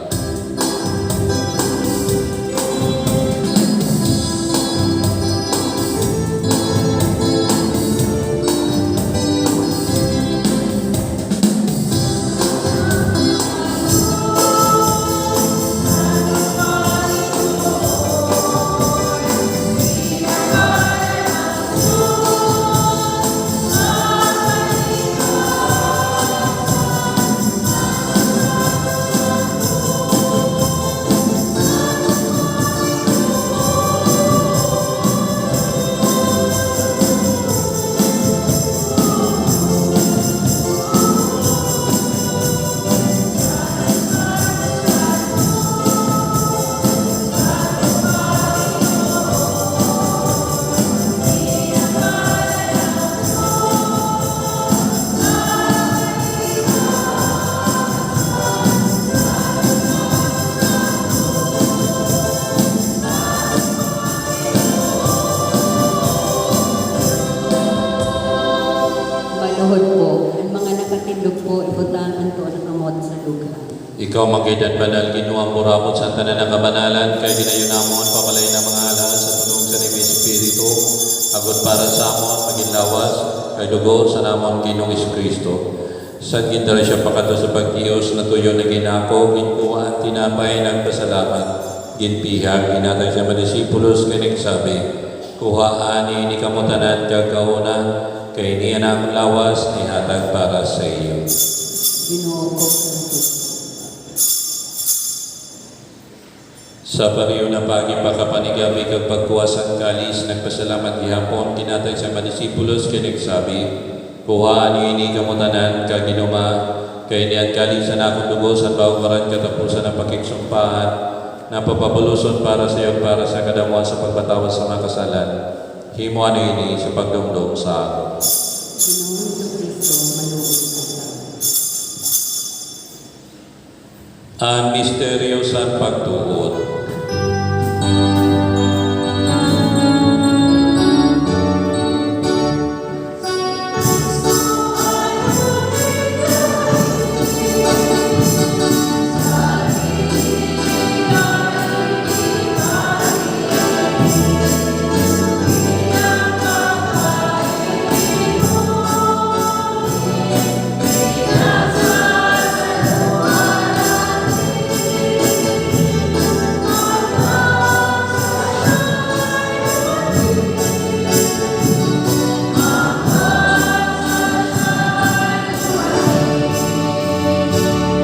[SPEAKER 1] Maluhod po, ang mga nakatindog po, ibutangan to ang kamot sa lugar.
[SPEAKER 2] Ikaw magidan banal ginuang murabot sa tanan ng kabanalan, kay ginayon namon papalay na mga alas sa tulong sa Divine Espiritu, agod para sa amon maging lawas, kay dugo sa namon Ginoong Kristo. Sa gindara siya pakato sa pagtiyos na tuyo na ginako, ginkuha at tinapay nagpasalamat, ginpihag, ginatay sa mga disipulos, kay nagsabi, kuha ani ni kamutanan kag kauna, kay niya na akong lawas, nihatag para sa iyo.
[SPEAKER 1] Ginoo ko sa
[SPEAKER 2] Sa pariyo na pagi pagkapanigabi kag pagkuwasan kalis, nagpasalamat gihapon, kinatay sa mga disipulos, kay nagsabi, kuhaan niyo ini kamutanan kag ginuma, kay niyan kalis na akong dugo sa bawaran katapusan ng pakiksumpaan, napapabulusot para sa iyo para sa kadamuan sa pagpatawas sa mga kasalan. Himo ano ini sa pagdumdum sa ako.
[SPEAKER 1] Ginoong Kristo, maluhod ka sa
[SPEAKER 2] Ang misteryo sa pagtuod.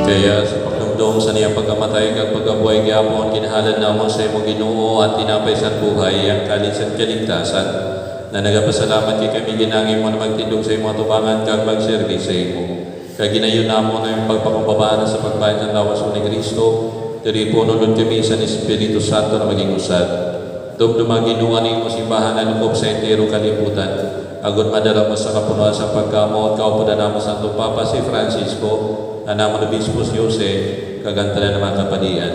[SPEAKER 2] Kaya sa pagdumdum sa niyang pagkamatay kag pagabuhay gyapon, kinahalad namon sa imong Ginoo at tinapay sa buhay ang kalis at kaligtasan, na nagapasalamat kay kami ginangin mo na magtindog sa imong atubangan kag magserbi sa imo. Kaya ginayon namon na yung pagpakumbabaan sa pagbayad ng lawas ni Kristo, diri po nunod kami sa Espiritu Santo na maging usad. Dumdumang ginuan nimo simbahan na lukop sa entero kalibutan, agud madala mo sa kapunuan sa pagkamot, kaupada namo Santo Papa si Francisco, na namon Obispo si Jose, kagantalan ng mga kapadian.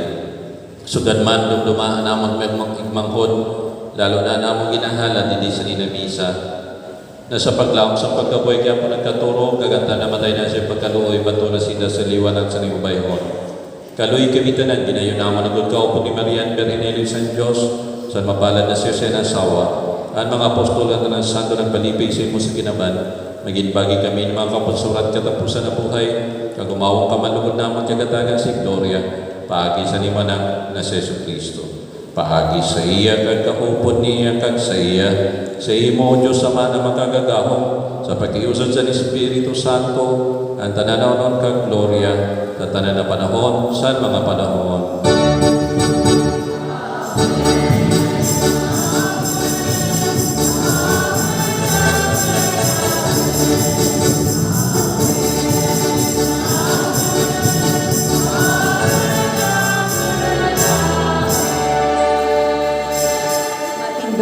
[SPEAKER 2] Sugad man dumdumaan namon igmangkod, lalo na namon ginahala dili sa ninamisa. Na sa paglaom sa pagkabuhay kaya po nagkaturo, kaganta namatay na siya pagkaluoy, bato na sila sa liwanag sa libayhon. Kaluy kabitanan, ginayon namon nagod kaupo ni Marian Berinelli San Diyos, sa mapalad na siya sa nasawa. Ang mga apostol at ng santo nagpalipig sa imo sa kinaban, maging bagi kami ng mga kaponsurat katapusan na buhay, kagumawang kamalugod namon kagatagan si Gloria, paagi sa limanang na si Jesu Cristo. Paagi sa iya kag kahupod niya kag sa iya, sa imo Diyos Ama na makagagahong, sa pagkiusad sa Espiritu Santo, ang tananaw kag Gloria, sa tanan na panahon, sa mga panahon.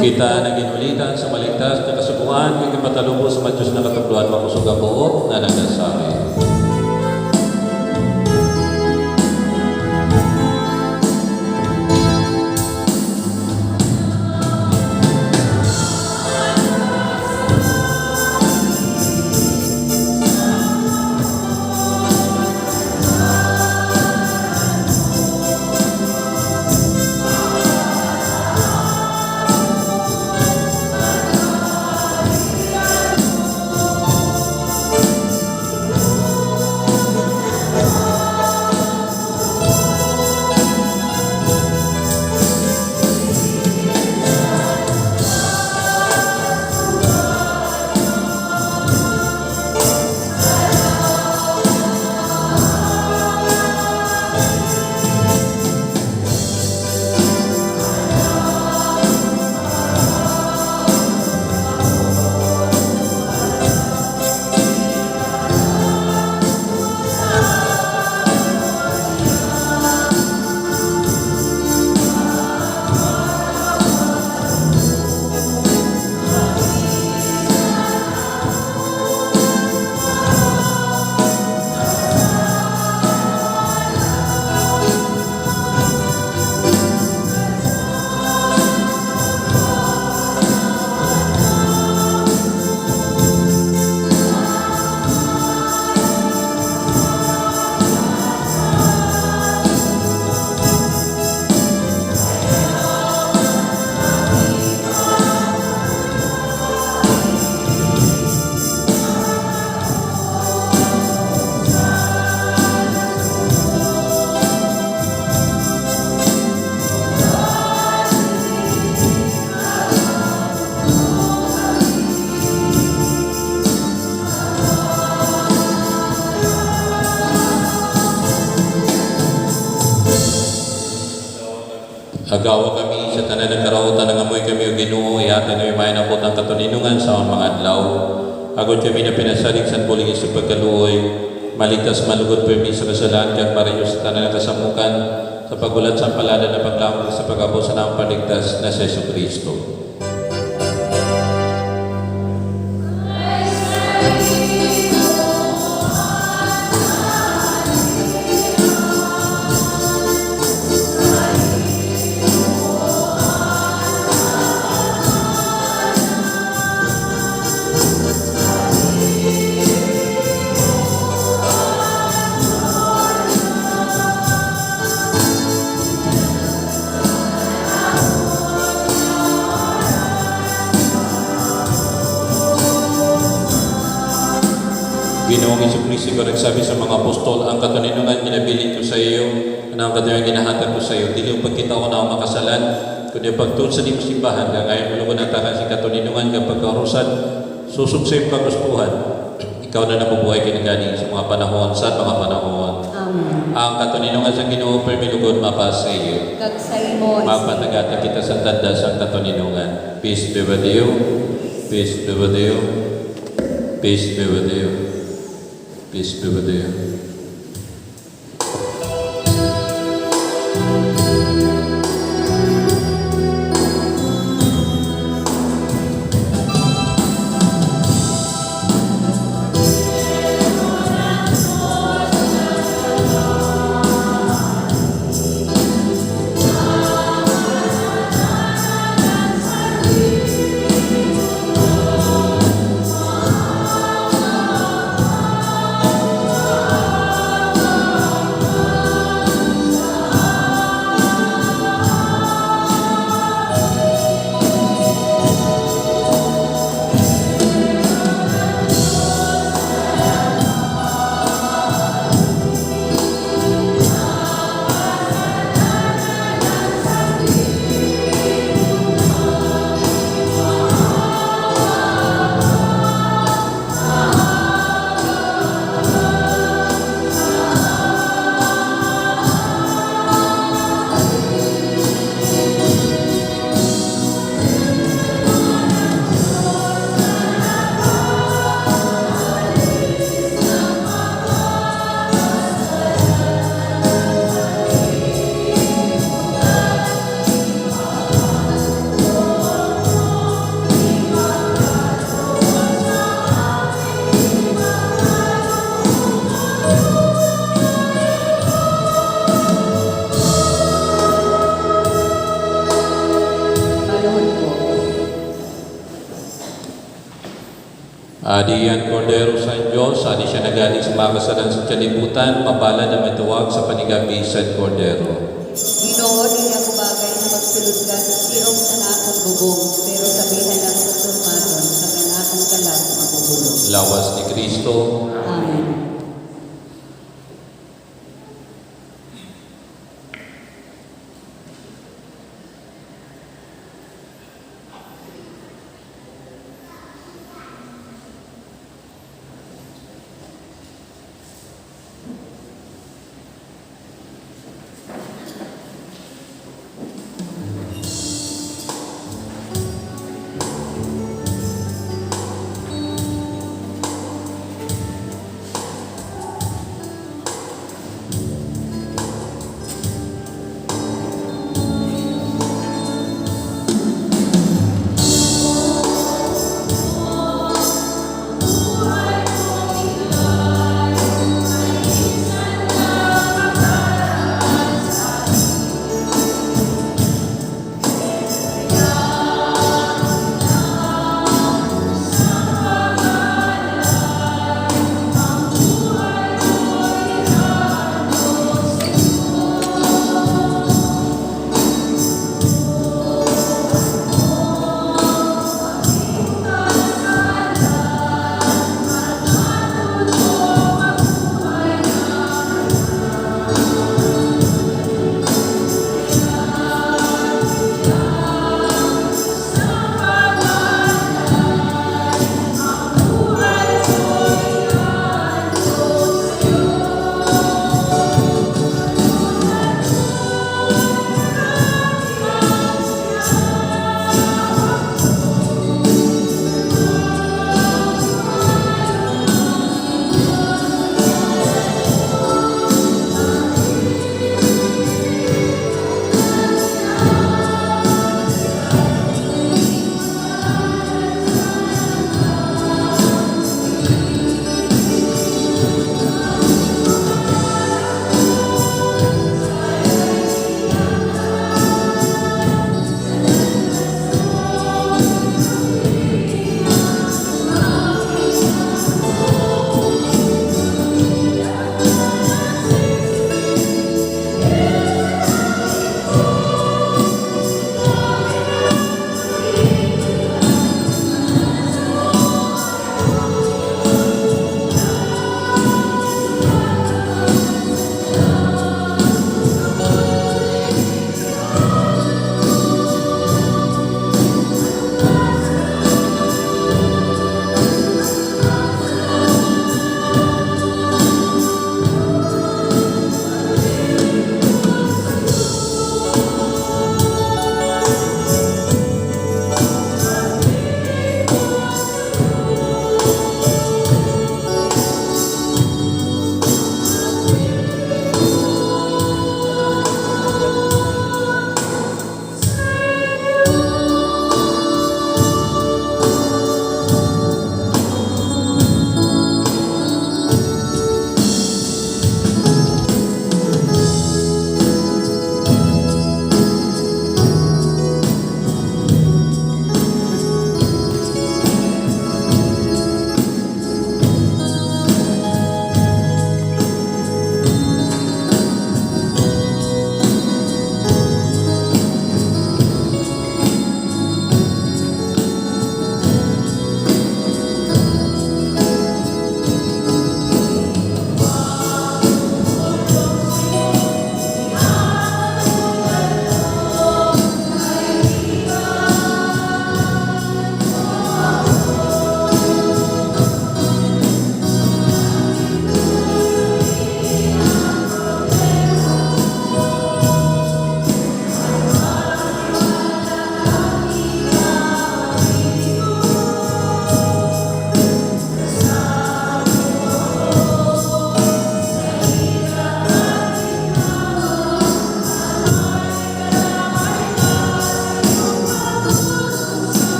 [SPEAKER 2] Kita naginulitan sa maligtas na kasubuan, kay kapatalubo sa Diyos na katupluan, makusog ang buo na nagdasabi. Agawa kami sa tanan ng karautan ng amoy kami o Ginoo, ihatag kami may naputang katuninungan sa mga adlaw. Agod kami na pinasalig sa bulig sa pagkaluoy, maligtas malugod permi sa kasalan, kag pareho sa tanan ng kasamukan, sa pagulat sa palada na paglamang sa pag-abot sa namang paligtas na sa Jesu Cristo. Ginoong Jesucristo ko nagsabi sa mga apostol, ang katuninungan ginabilin ko sa iyo, ang katuninungan ginahatag ko sa iyo, dili yung pagkita ko na ako makasalan, kundi pagtuon sa limang simbahan, kaya malungon ang takan si katuninungan ng pagkarusan, susog sa iyong paguspuhan. Ikaw na nabubuhay kinagani sa mga panahon, sa mga panahon.
[SPEAKER 1] Amen.
[SPEAKER 2] Ang katuninungan sa Ginoo, permilugod mapas sa iyo.
[SPEAKER 1] Kag sa imo,
[SPEAKER 2] Mapatagatan kita sa tanda sa katuninungan. Peace be with you. Peace be with you. Peace be with you. Peace be with you. Adi yan Cordero San Diyos, adi siya nagaling sa mga kasalan sa kalibutan, mapalad na matuwag sa panigabi San Cordero.
[SPEAKER 1] Ginoo, di ako bagay na magsulod ka sa sirong sa nakong bubong, pero sabihan lang sa turmaton, sa ganakong kalag magugulong.
[SPEAKER 2] Lawas ni Kristo,
[SPEAKER 1] Amen.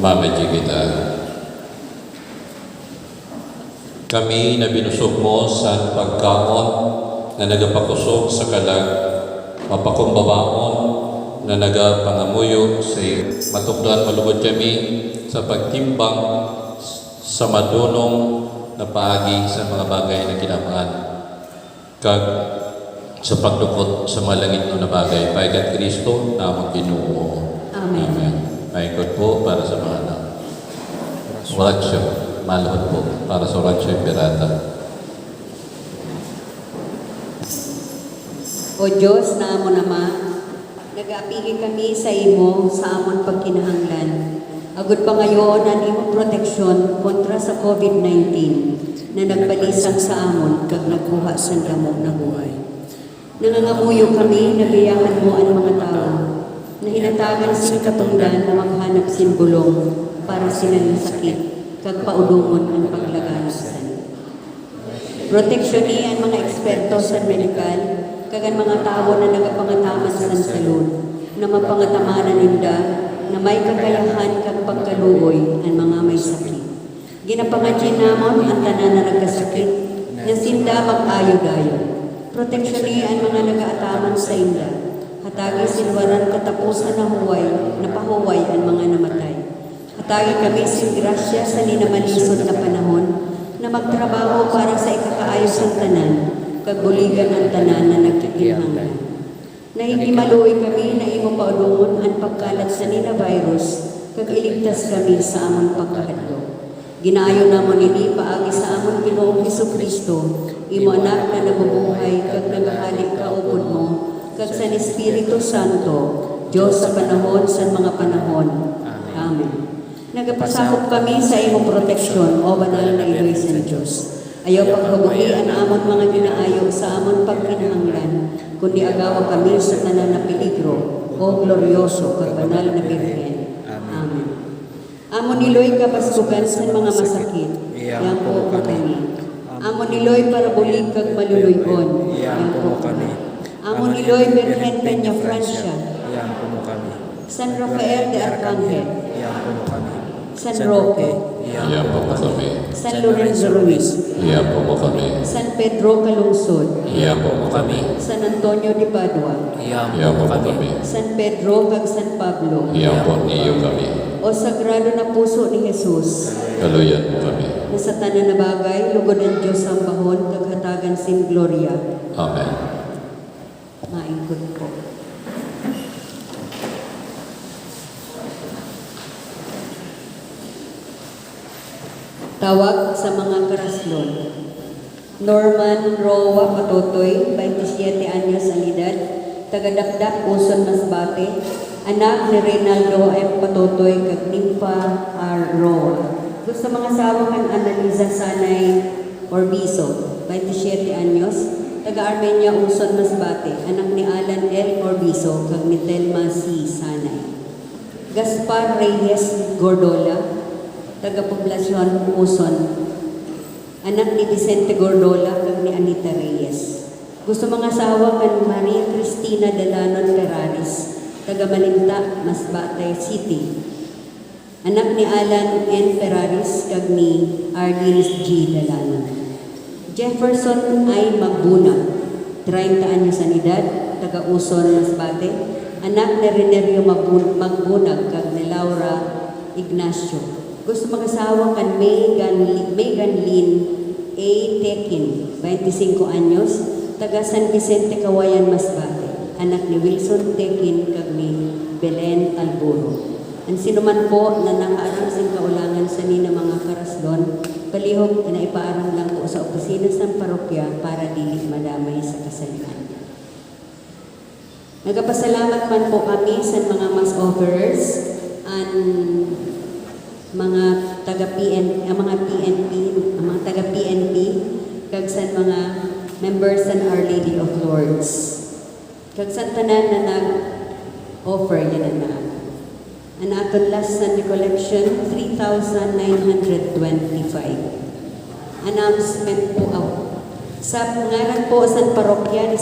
[SPEAKER 2] Mamaji kita. Kami na binusog mo sa pagkaon na nagapakusog sa kalag, mapakumbabaon na nagapangamuyo sa iyo. Matukdoan malugod kami sa pagtimbang sa madunong na paagi sa mga bagay na kinapaan. Kag sa pagdukot sa mga langit na bagay, paikat Kristo na among Ginoo.
[SPEAKER 1] Amen.
[SPEAKER 2] Maikot po para sa mga oraksyon. Malahot po para sa oraksyon pirata.
[SPEAKER 1] O Diyos na amo nama, nag-aapigi kami sa imo sa amon pagkinahanglan. Agud pa ngayon ang imong proteksyon kontra sa COVID-19 na nagbalisang sa amon kag nagbuha sa damo na buhay. Nangangamuyo kami, nagayahan mo ang mga tao na hinatagan sin katungdan na maghanap sin bulong para silang sakit kag paudungon ang paglagasan. Proteksyon ni ang mga eksperto sa medikal kag ang mga tao na nagapangataman sa salud na mapangatamanan ninda na may kakayahan kag pagkaluoy ang mga may sakit. Ginapangadyan namon ang tanan na nagkasakit na sinda mag-ayo-dayo. Proteksyon ni ang mga nagaataman sa inda. Hatagi silwaran katapusan na huway, napahuway ang mga namatay. Hatagi kami sin grasya sa ninamalisod na panahon na magtrabaho para sa ikakaayos ng tanan, kagbuligan ng tanan na nagkikilhanggan. Nahigimaluoy kami na imo paudungon ang pagkalat sa nina-virus, kag iligtas kami sa amon pagkahadlok. Ginaayo namon ini paagi sa amon Ginoong Hesukristo, imo anak na nabubuhay kag nagahalik kaupod mo, kag sa Espiritu Santo, Diyos sa panahon sa mga panahon. Amen. Nagapasakop kami sa imong proteksyon, o banal na Iloy sa Diyos. Ayaw paghabuhi ang amon mga ginaayo sa amon pagkinahanglan, kundi agawa kami sa tanan na peligro, o glorioso kag banal na Birhen. Amen. Amon niloy kabaskugan sa mga masakit, yang po kami. Amon niloy para bulig kag maluluyon, yang po kami. Amon niloy Birhen Peña Francia,
[SPEAKER 5] yang po kami.
[SPEAKER 1] San Rafael de Arcangel,
[SPEAKER 5] yang po kami.
[SPEAKER 1] San Roque,
[SPEAKER 2] Iyan po mo kami.
[SPEAKER 1] San Lorenzo Ruiz,
[SPEAKER 2] Iyan po mo kami.
[SPEAKER 1] San Pedro Calungsod,
[SPEAKER 2] Iyan po mo kami.
[SPEAKER 1] San Antonio de Padua,
[SPEAKER 5] Yang
[SPEAKER 2] Iyan po
[SPEAKER 5] po
[SPEAKER 2] mo
[SPEAKER 5] kami.
[SPEAKER 2] kami.
[SPEAKER 1] San Pedro kag San Pablo,
[SPEAKER 2] Iyan po niyo kami.
[SPEAKER 1] o sagrado na puso ni Jesus,
[SPEAKER 2] Kaluyan mo kami.
[SPEAKER 1] na sa tanan na bagay, lugod ang Diyos ang bahon, kag hatagan sin gloria.
[SPEAKER 2] Amen.
[SPEAKER 1] Maingkod po. Tawag sa mga karaslon. Norman Roa Patotoy, 27 anyos ang edad, taga-Dakdak, Quezon, Masbate, anak ni Reynaldo M. Patotoy kag Nimpa R. Roa. Gusto mga asawa kan Annalisa Sanay Orbizo, 27 anyos, taga-Armenia, Quezon, Masbate, anak ni Alan L. Orbizo kag ni Telma C. Sanay. Gaspar Reyes Gordola, taga-poblasyon Quezon, anak ni Vicente Gordola kag ni Anita Reyes. Gusto mga asawa kan Maria Cristina Dalanon Ferraris, taga-Malinta, Masbate City, anak ni Alan N. Ferraris kag ni Ardilis G. Dalanon. Jefferson I. Magbuna, 30 anyos ang edad, taga-Uson, Masbate, anak ni Renerio Magbunag kag ni Laura Ignacio. Gusto mag-asawa kan Megan Lynn A. Tekin, 25 anyos, taga San Vicente, Kawayan, Masbate, anak ni Wilson Tekin kag ni Belen Alburo. Ang sinuman po na nakaarang sa kaulangan sa nina mga karaslon, palihog na ipaarang lang po sa opisina ng parokya para dili madamay sa kasalian. Nagapasalamat man po kami sa mga mass offerers and mga taga-PNP, ang mga taga-PNP, kag sa mga members ng Our Lady of Lords. Kag sa tanan na nag-offer yan na. Ang aton last Sunday collection, 3,925. Announcement po ako. Sa ngalan po sa parokya ni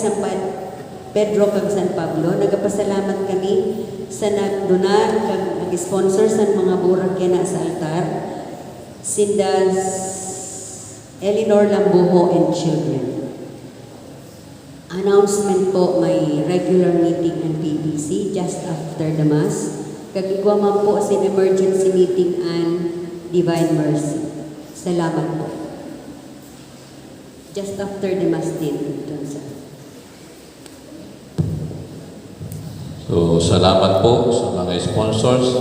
[SPEAKER 1] Pedro kag San Pablo. Nagapasalamat kami sa nagdonar kag nag-sponsor sa mga burag kena sa altar. Sinda Eleanor Lambuho and children. Announcement po, may regular meeting ng PBC just after the Mass. Kagigwa man po sa emergency meeting and Divine Mercy. Salamat po. Just after the Mass din, Johnson.
[SPEAKER 2] So, salamat po sa mga sponsors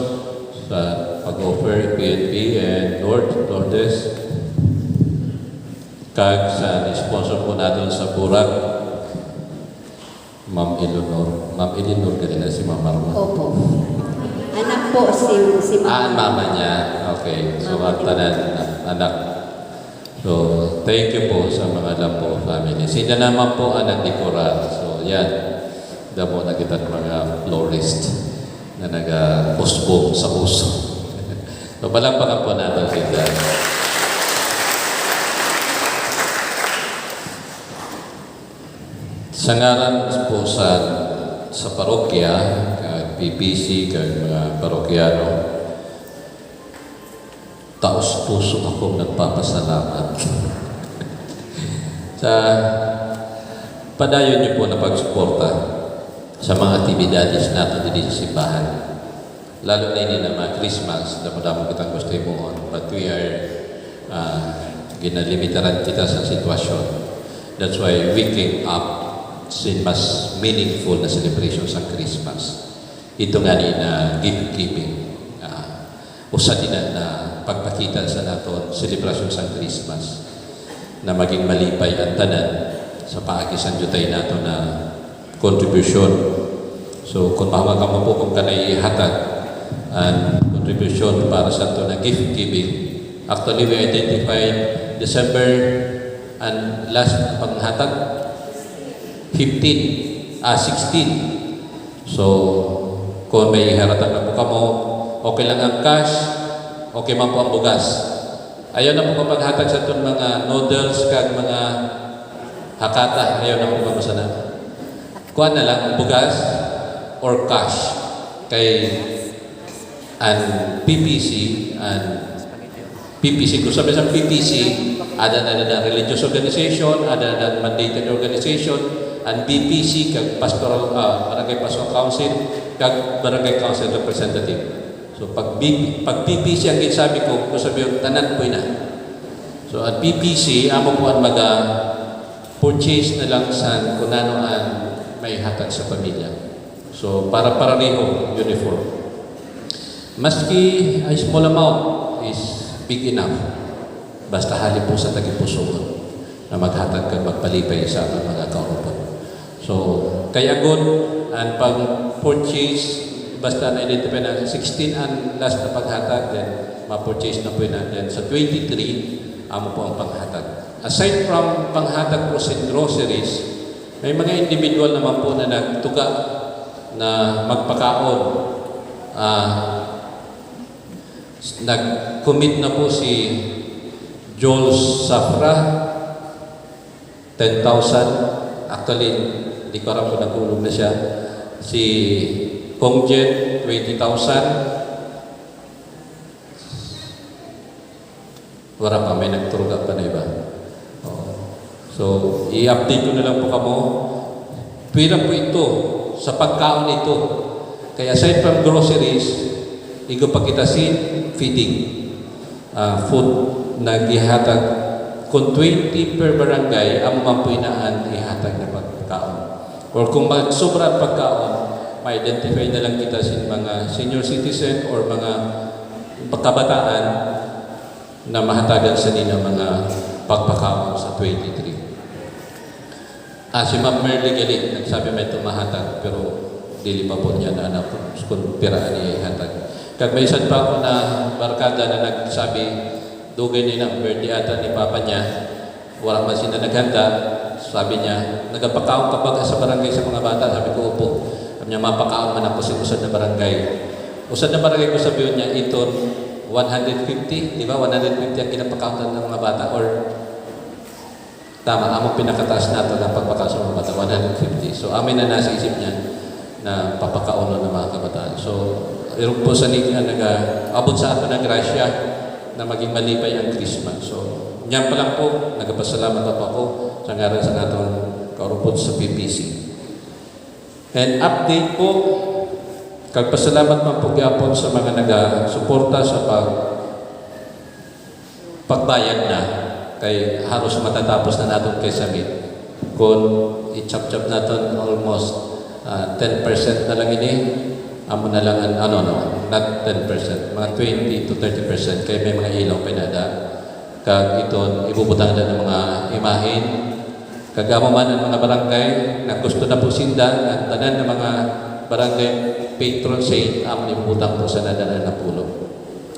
[SPEAKER 2] sa pag-offer, PNP and Lourdes. Kag sa sponsor po natin sa Burak, Ma'am Eleanor. Ma'am Eleanor kanina si Ma'am Marma.
[SPEAKER 1] Opo. Anak po si
[SPEAKER 2] Mama niya. Okay. So, ang tanan, anak. So, thank you po sa mga Lambo family. Sila naman po anak ni Coral. So, yan. Damo na kita ng mga florist na nag-usbog sa puso. So, palakpakan po natin sila. Sa ngalan po sa parokya, PPC, kag mga parokyano, taos puso ako nagpapasalamat. Sa padayon niyo po na pagsuporta sa mga aktibidades natin dito sa simbahan. Lalo na ini na mga Christmas, dapat kitang gusto mo on. But we are ginalimitaran kita sa sitwasyon. That's why we came up sin mas meaningful na celebration sa Christmas. Ito nga ni na gift-giving. Usa din na pagpakita sa naton celebration sa Christmas na maging malipay ang tanan sa paagisan jutay nato na contribution. So kung mahanga mo po kung kanay ihatag ang contribution para sa ito na gift-giving, actually we identified December and last panghatag 16. So, kung may iharatan na po kamo, okay lang ang cash, okay man po ang bugas. Ayaw na po kapaghatag sa itong mga noodles kag mga hakata. Ayaw na po kamo sana. Kuha na lang, bugas or cash. Kay ang PPC, kung sabi sa PPC, ada na religious organization, ada na mandated organization, and BPC, kag pastoral, barangay pastoral council, kag barangay council representative. So pag PPC ang sabi ko sabi yung tanan po na. So at PPC, amo po ang purchase na lang sa kung ano ang may hatag sa pamilya. So para pareho uniform. Maski a small amount is big enough. Basta halip po sa tagipusoon na maghatag kag magpalipay sa mga kaurupan. So, kaya good, ang pag-purchase, basta na-identify na 16 ang last na paghatag, then ma-purchase na po na. Then sa 23, amo po ang panghatag. Aside from panghatag po sa groceries, may mga individual naman po na nagtuga na magpakaon. Nag-commit na po si Joel Safra, 10,000. Actually, hindi ko alam kung nagulong na siya. Si Kongjen, 20,000. Wala pa, may nagturuga pa na iba. So, i-update ko na lang po kamo. Pwera po ito sa pagkaon ito. Kaya aside from groceries, igo pa kita si feeding. Food na gihatag. Kung 20 per barangay, ang mampuinaan ihatag na pagkaon. Or kung magsobra ang pagkaon, ma-identify na lang kita sa mga senior citizen or mga kabataan na mahatagan sa nila mga pagpakaon sa 23. Si Ma'am Merly Galit, nagsabi may tumahatag, pero dili pa po niya na anak kung piraan niya ihatag. Kag may isang pa ako na barkada na nagsabi, dugay niya ng birthday ata ni Papa niya, wala man sila naghanda. Sabi niya, nagpakaon ka ba sa barangay sa mga bata? Sabi ko, upo. Sabi niya, mapakaon man ako sa usad na barangay. Usad na barangay ko sabi niya, ito 150, di ba? 150 ang kinapakaon ng mga bata or tama, among pinakataas nato ng pagpakaon sa mga bata, 150. So amin na nasa isip niya na papakauno ng mga kabataan. So, irong po sa nag-abot sa ato ng grasya na maging malipay ang Christmas. So, niyan pa lang po, nagpasalamat po ako sa ngaran sa atong kaurupod sa PPC. And update po, kagpasalamat man po gyapon sa mga nagasuporta sa pagbayad na kay halos matatapos na natin kay Samit. Kung i-chop-chop natin almost 10% na lang ini, amo na lang not 10%, mga 20 to 30% kay may mga ilaw pinada. Kag ito, ibubutang na ng mga imahin. Kagamo man ang mga barangay na gusto na po sinda, at tanan ng mga barangay patron saint, amo ibubutang po sa nadanan na pulo.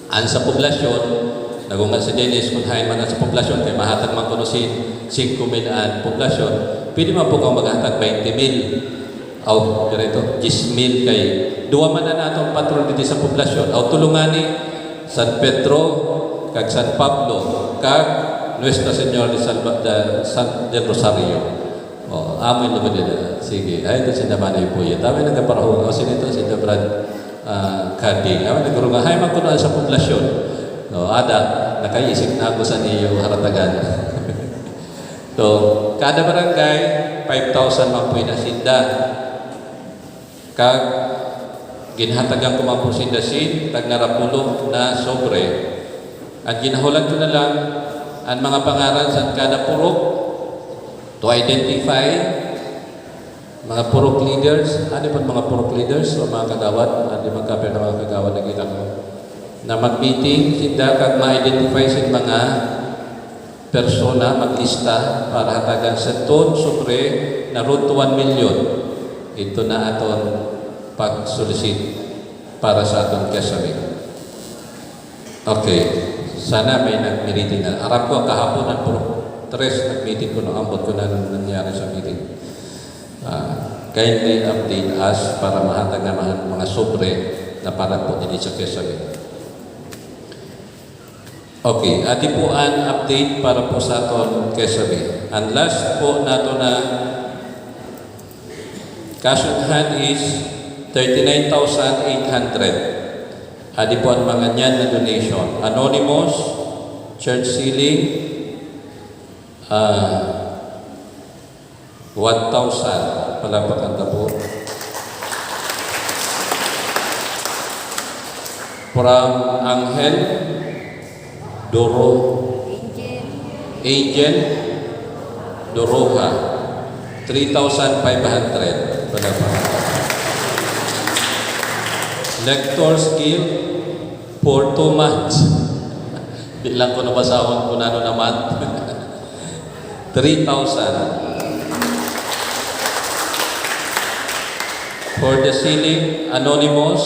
[SPEAKER 2] Ang sa poblasyon, nagunga si Dennis kung hain man sa poblasyon, kay mahatag man kuno sin 5,000 ang poblasyon, pwede man po kang maghatag 20,000. Aw, dirito, 10,000 kay duwa man na natong patron dito sa poblasyon. Aw tulungani San Pedro kag San Pablo kag Nuestra Señora de San del Rosario. Oh, amo yung lubod nila. Sige, ay ito sindaman na yung puya. Tama nagkaparahong. O sinito, sindabrad kading. Amin nagurunga, hay man kunoan sa poblasyon. No, ada, nakaisip na ako sa niyo haratagan. So, kada barangay, 5,000 man po inasinda. Kag, ginhatagan ko man po sindasin, tag narapulo na sobre. At ginahulan ko na lang ang mga pangaran sa kada purok to identify mga purok leaders. Ano pa mga purok leaders o mga kagawad? Ano mga kapir na mga kagawad na kita ko? Na mag-meeting, sinda kag ma-identify sa mga persona, maglista para hatagan sa ton sobre na road to 1 million. Ito na aton pag-solicit para sa aton kasabi. Okay. Sana may nag-meeting na. Arap ko kahapon ng puro 3 nag-meeting ko, ambot ko na nangyari sa meeting. Kindly update us para mahatag na mga sobre na para po din sa kasabi. Okay, ati po ang update para po sa aton kasabi. Ang last po nato na cash on hand is 39,800. Adi po ang mga niyan na donation. Anonymous, church ceiling, 1,000. Palapakan na po. From Angel, Doro, Angel, Doroha, 3,500. Palapakan. Lector skill for 2 months. Bilang ko nabasahon ko na naman. 3,000. For the ceiling, anonymous,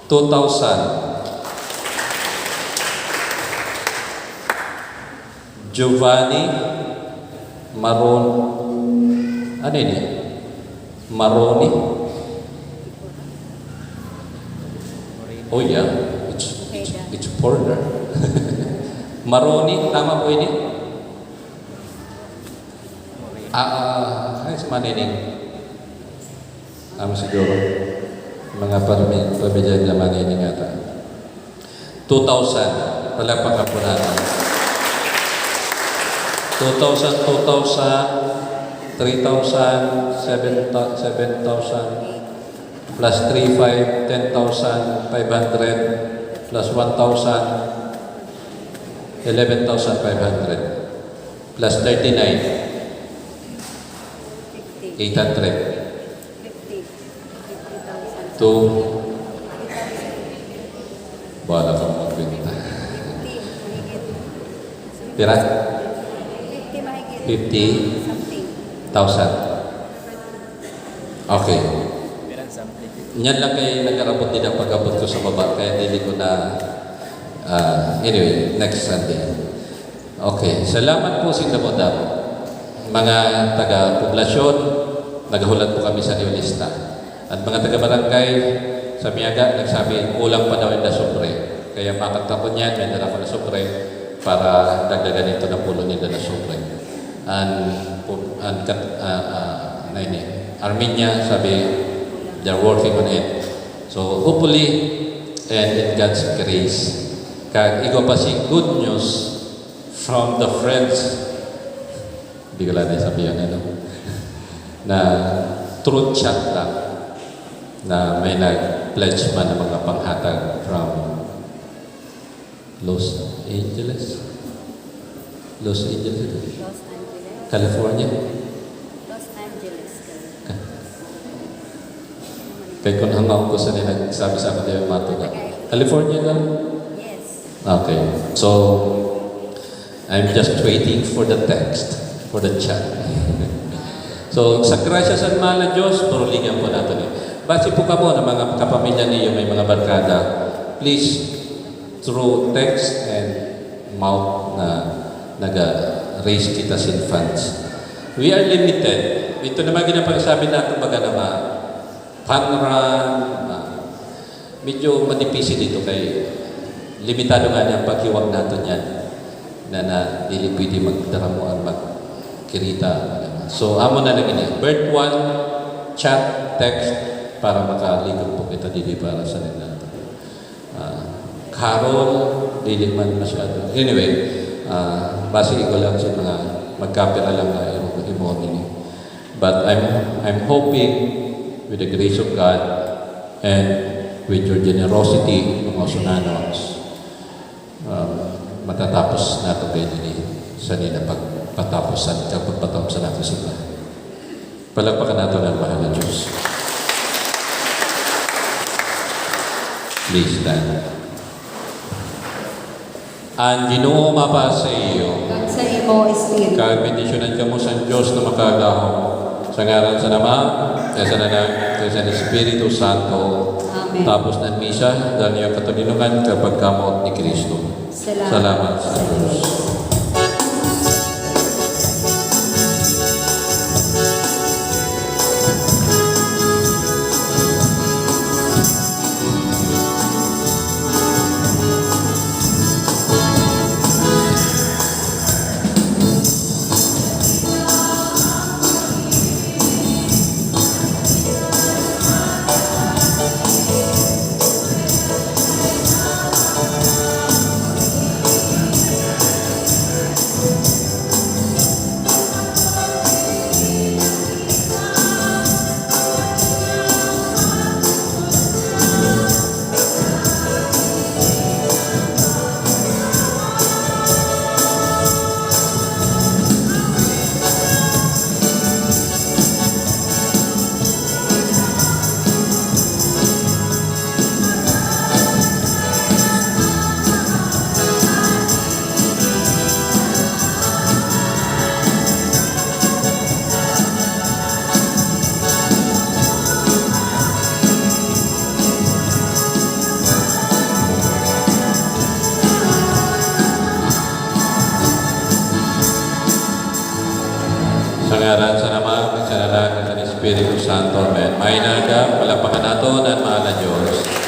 [SPEAKER 2] 2,000. Giovanni Maron. Ano ini? Maroni. Oh yeah, it's foreigner. Maroni, tama po ini? Ay, sa manining. Siguro. Mga pamilya na manining ata. 2,000. Palapakan po natin. 2,000, 2,000, 3,000, 7,000. Plus 3,500, 10,500, plus 1,000, 11,500, plus 39, 800, to, wala kang magbinta. Pira? 50,000. Okay. Yan lang kay nag-arabot din ang pag-abot ko sa baba, kaya hindi ko na anyway, next Sunday. Okay, salamat po sa Damo-Damo. Mga taga-poblasyon, naghulat po kami sa new lista. At mga taga-barangay sa Miyaga, nagsabi, kulang pa daw yung na sobre. Kaya makanta ko niyan, may dala ko na sobre para dagdagan ito na pulo nila na sobre. Armenia, sabi, they're working on it. So hopefully, and in God's grace, kag ikaw pa si good news from the friends, hindi ko lang sabihin na truth chat lang, na may nag-pledge man ng mga panghatag from Los Angeles, California. Kaya kung hanggang ko sa nila nagsabi sa akin yung mato na California lang?
[SPEAKER 1] Yes.
[SPEAKER 2] Okay. So, I'm just waiting for the text, for the chat. So, sa grasya sa mahal na Diyos, turulingan po natin. Base po ka mo ng mga kapamilya niyo, may mga barkada, please, through text and mouth na nag-raise kita sin funds. We are limited. Ito naman ginapagsabi natin baga naman, panran, medyo manipisi dito kay limitado nga niyang paghiwag natin yan na dili pwede magdaramuan, magkirita. So, amo na lang ini. Birth 1, chat, text, para makaligod po kita dili para sa nila. Carol, dili man masyado. Anyway, base ko lang sa mga magkapira lang na imo nini. But I'm hoping with the grace of God and with your generosity, mga sunanons, matatapos nato kayo nini sa nila pagpatapusan, pagpatapusan nato sila. Palagpakan nato ng mahal na Diyos. Please stand. Ang Ginoo mapa sa iyo,
[SPEAKER 1] Kag sa imo, Espiritu.
[SPEAKER 2] kag bendisyonan ka mo sa Diyos na makagahom. Sa ngalan sa Ama, sa Anak, sa Espiritu Santo.
[SPEAKER 1] Amen.
[SPEAKER 2] Tapos ng misa, dahil niyo katulinungan kapag kamot ni Kristo. Salamat sa Diyos. Sa ngalan sa Ama, sa Anak, sa Espiritu Santo. Amen. May naga, palapakan nato ng mahal na Diyos.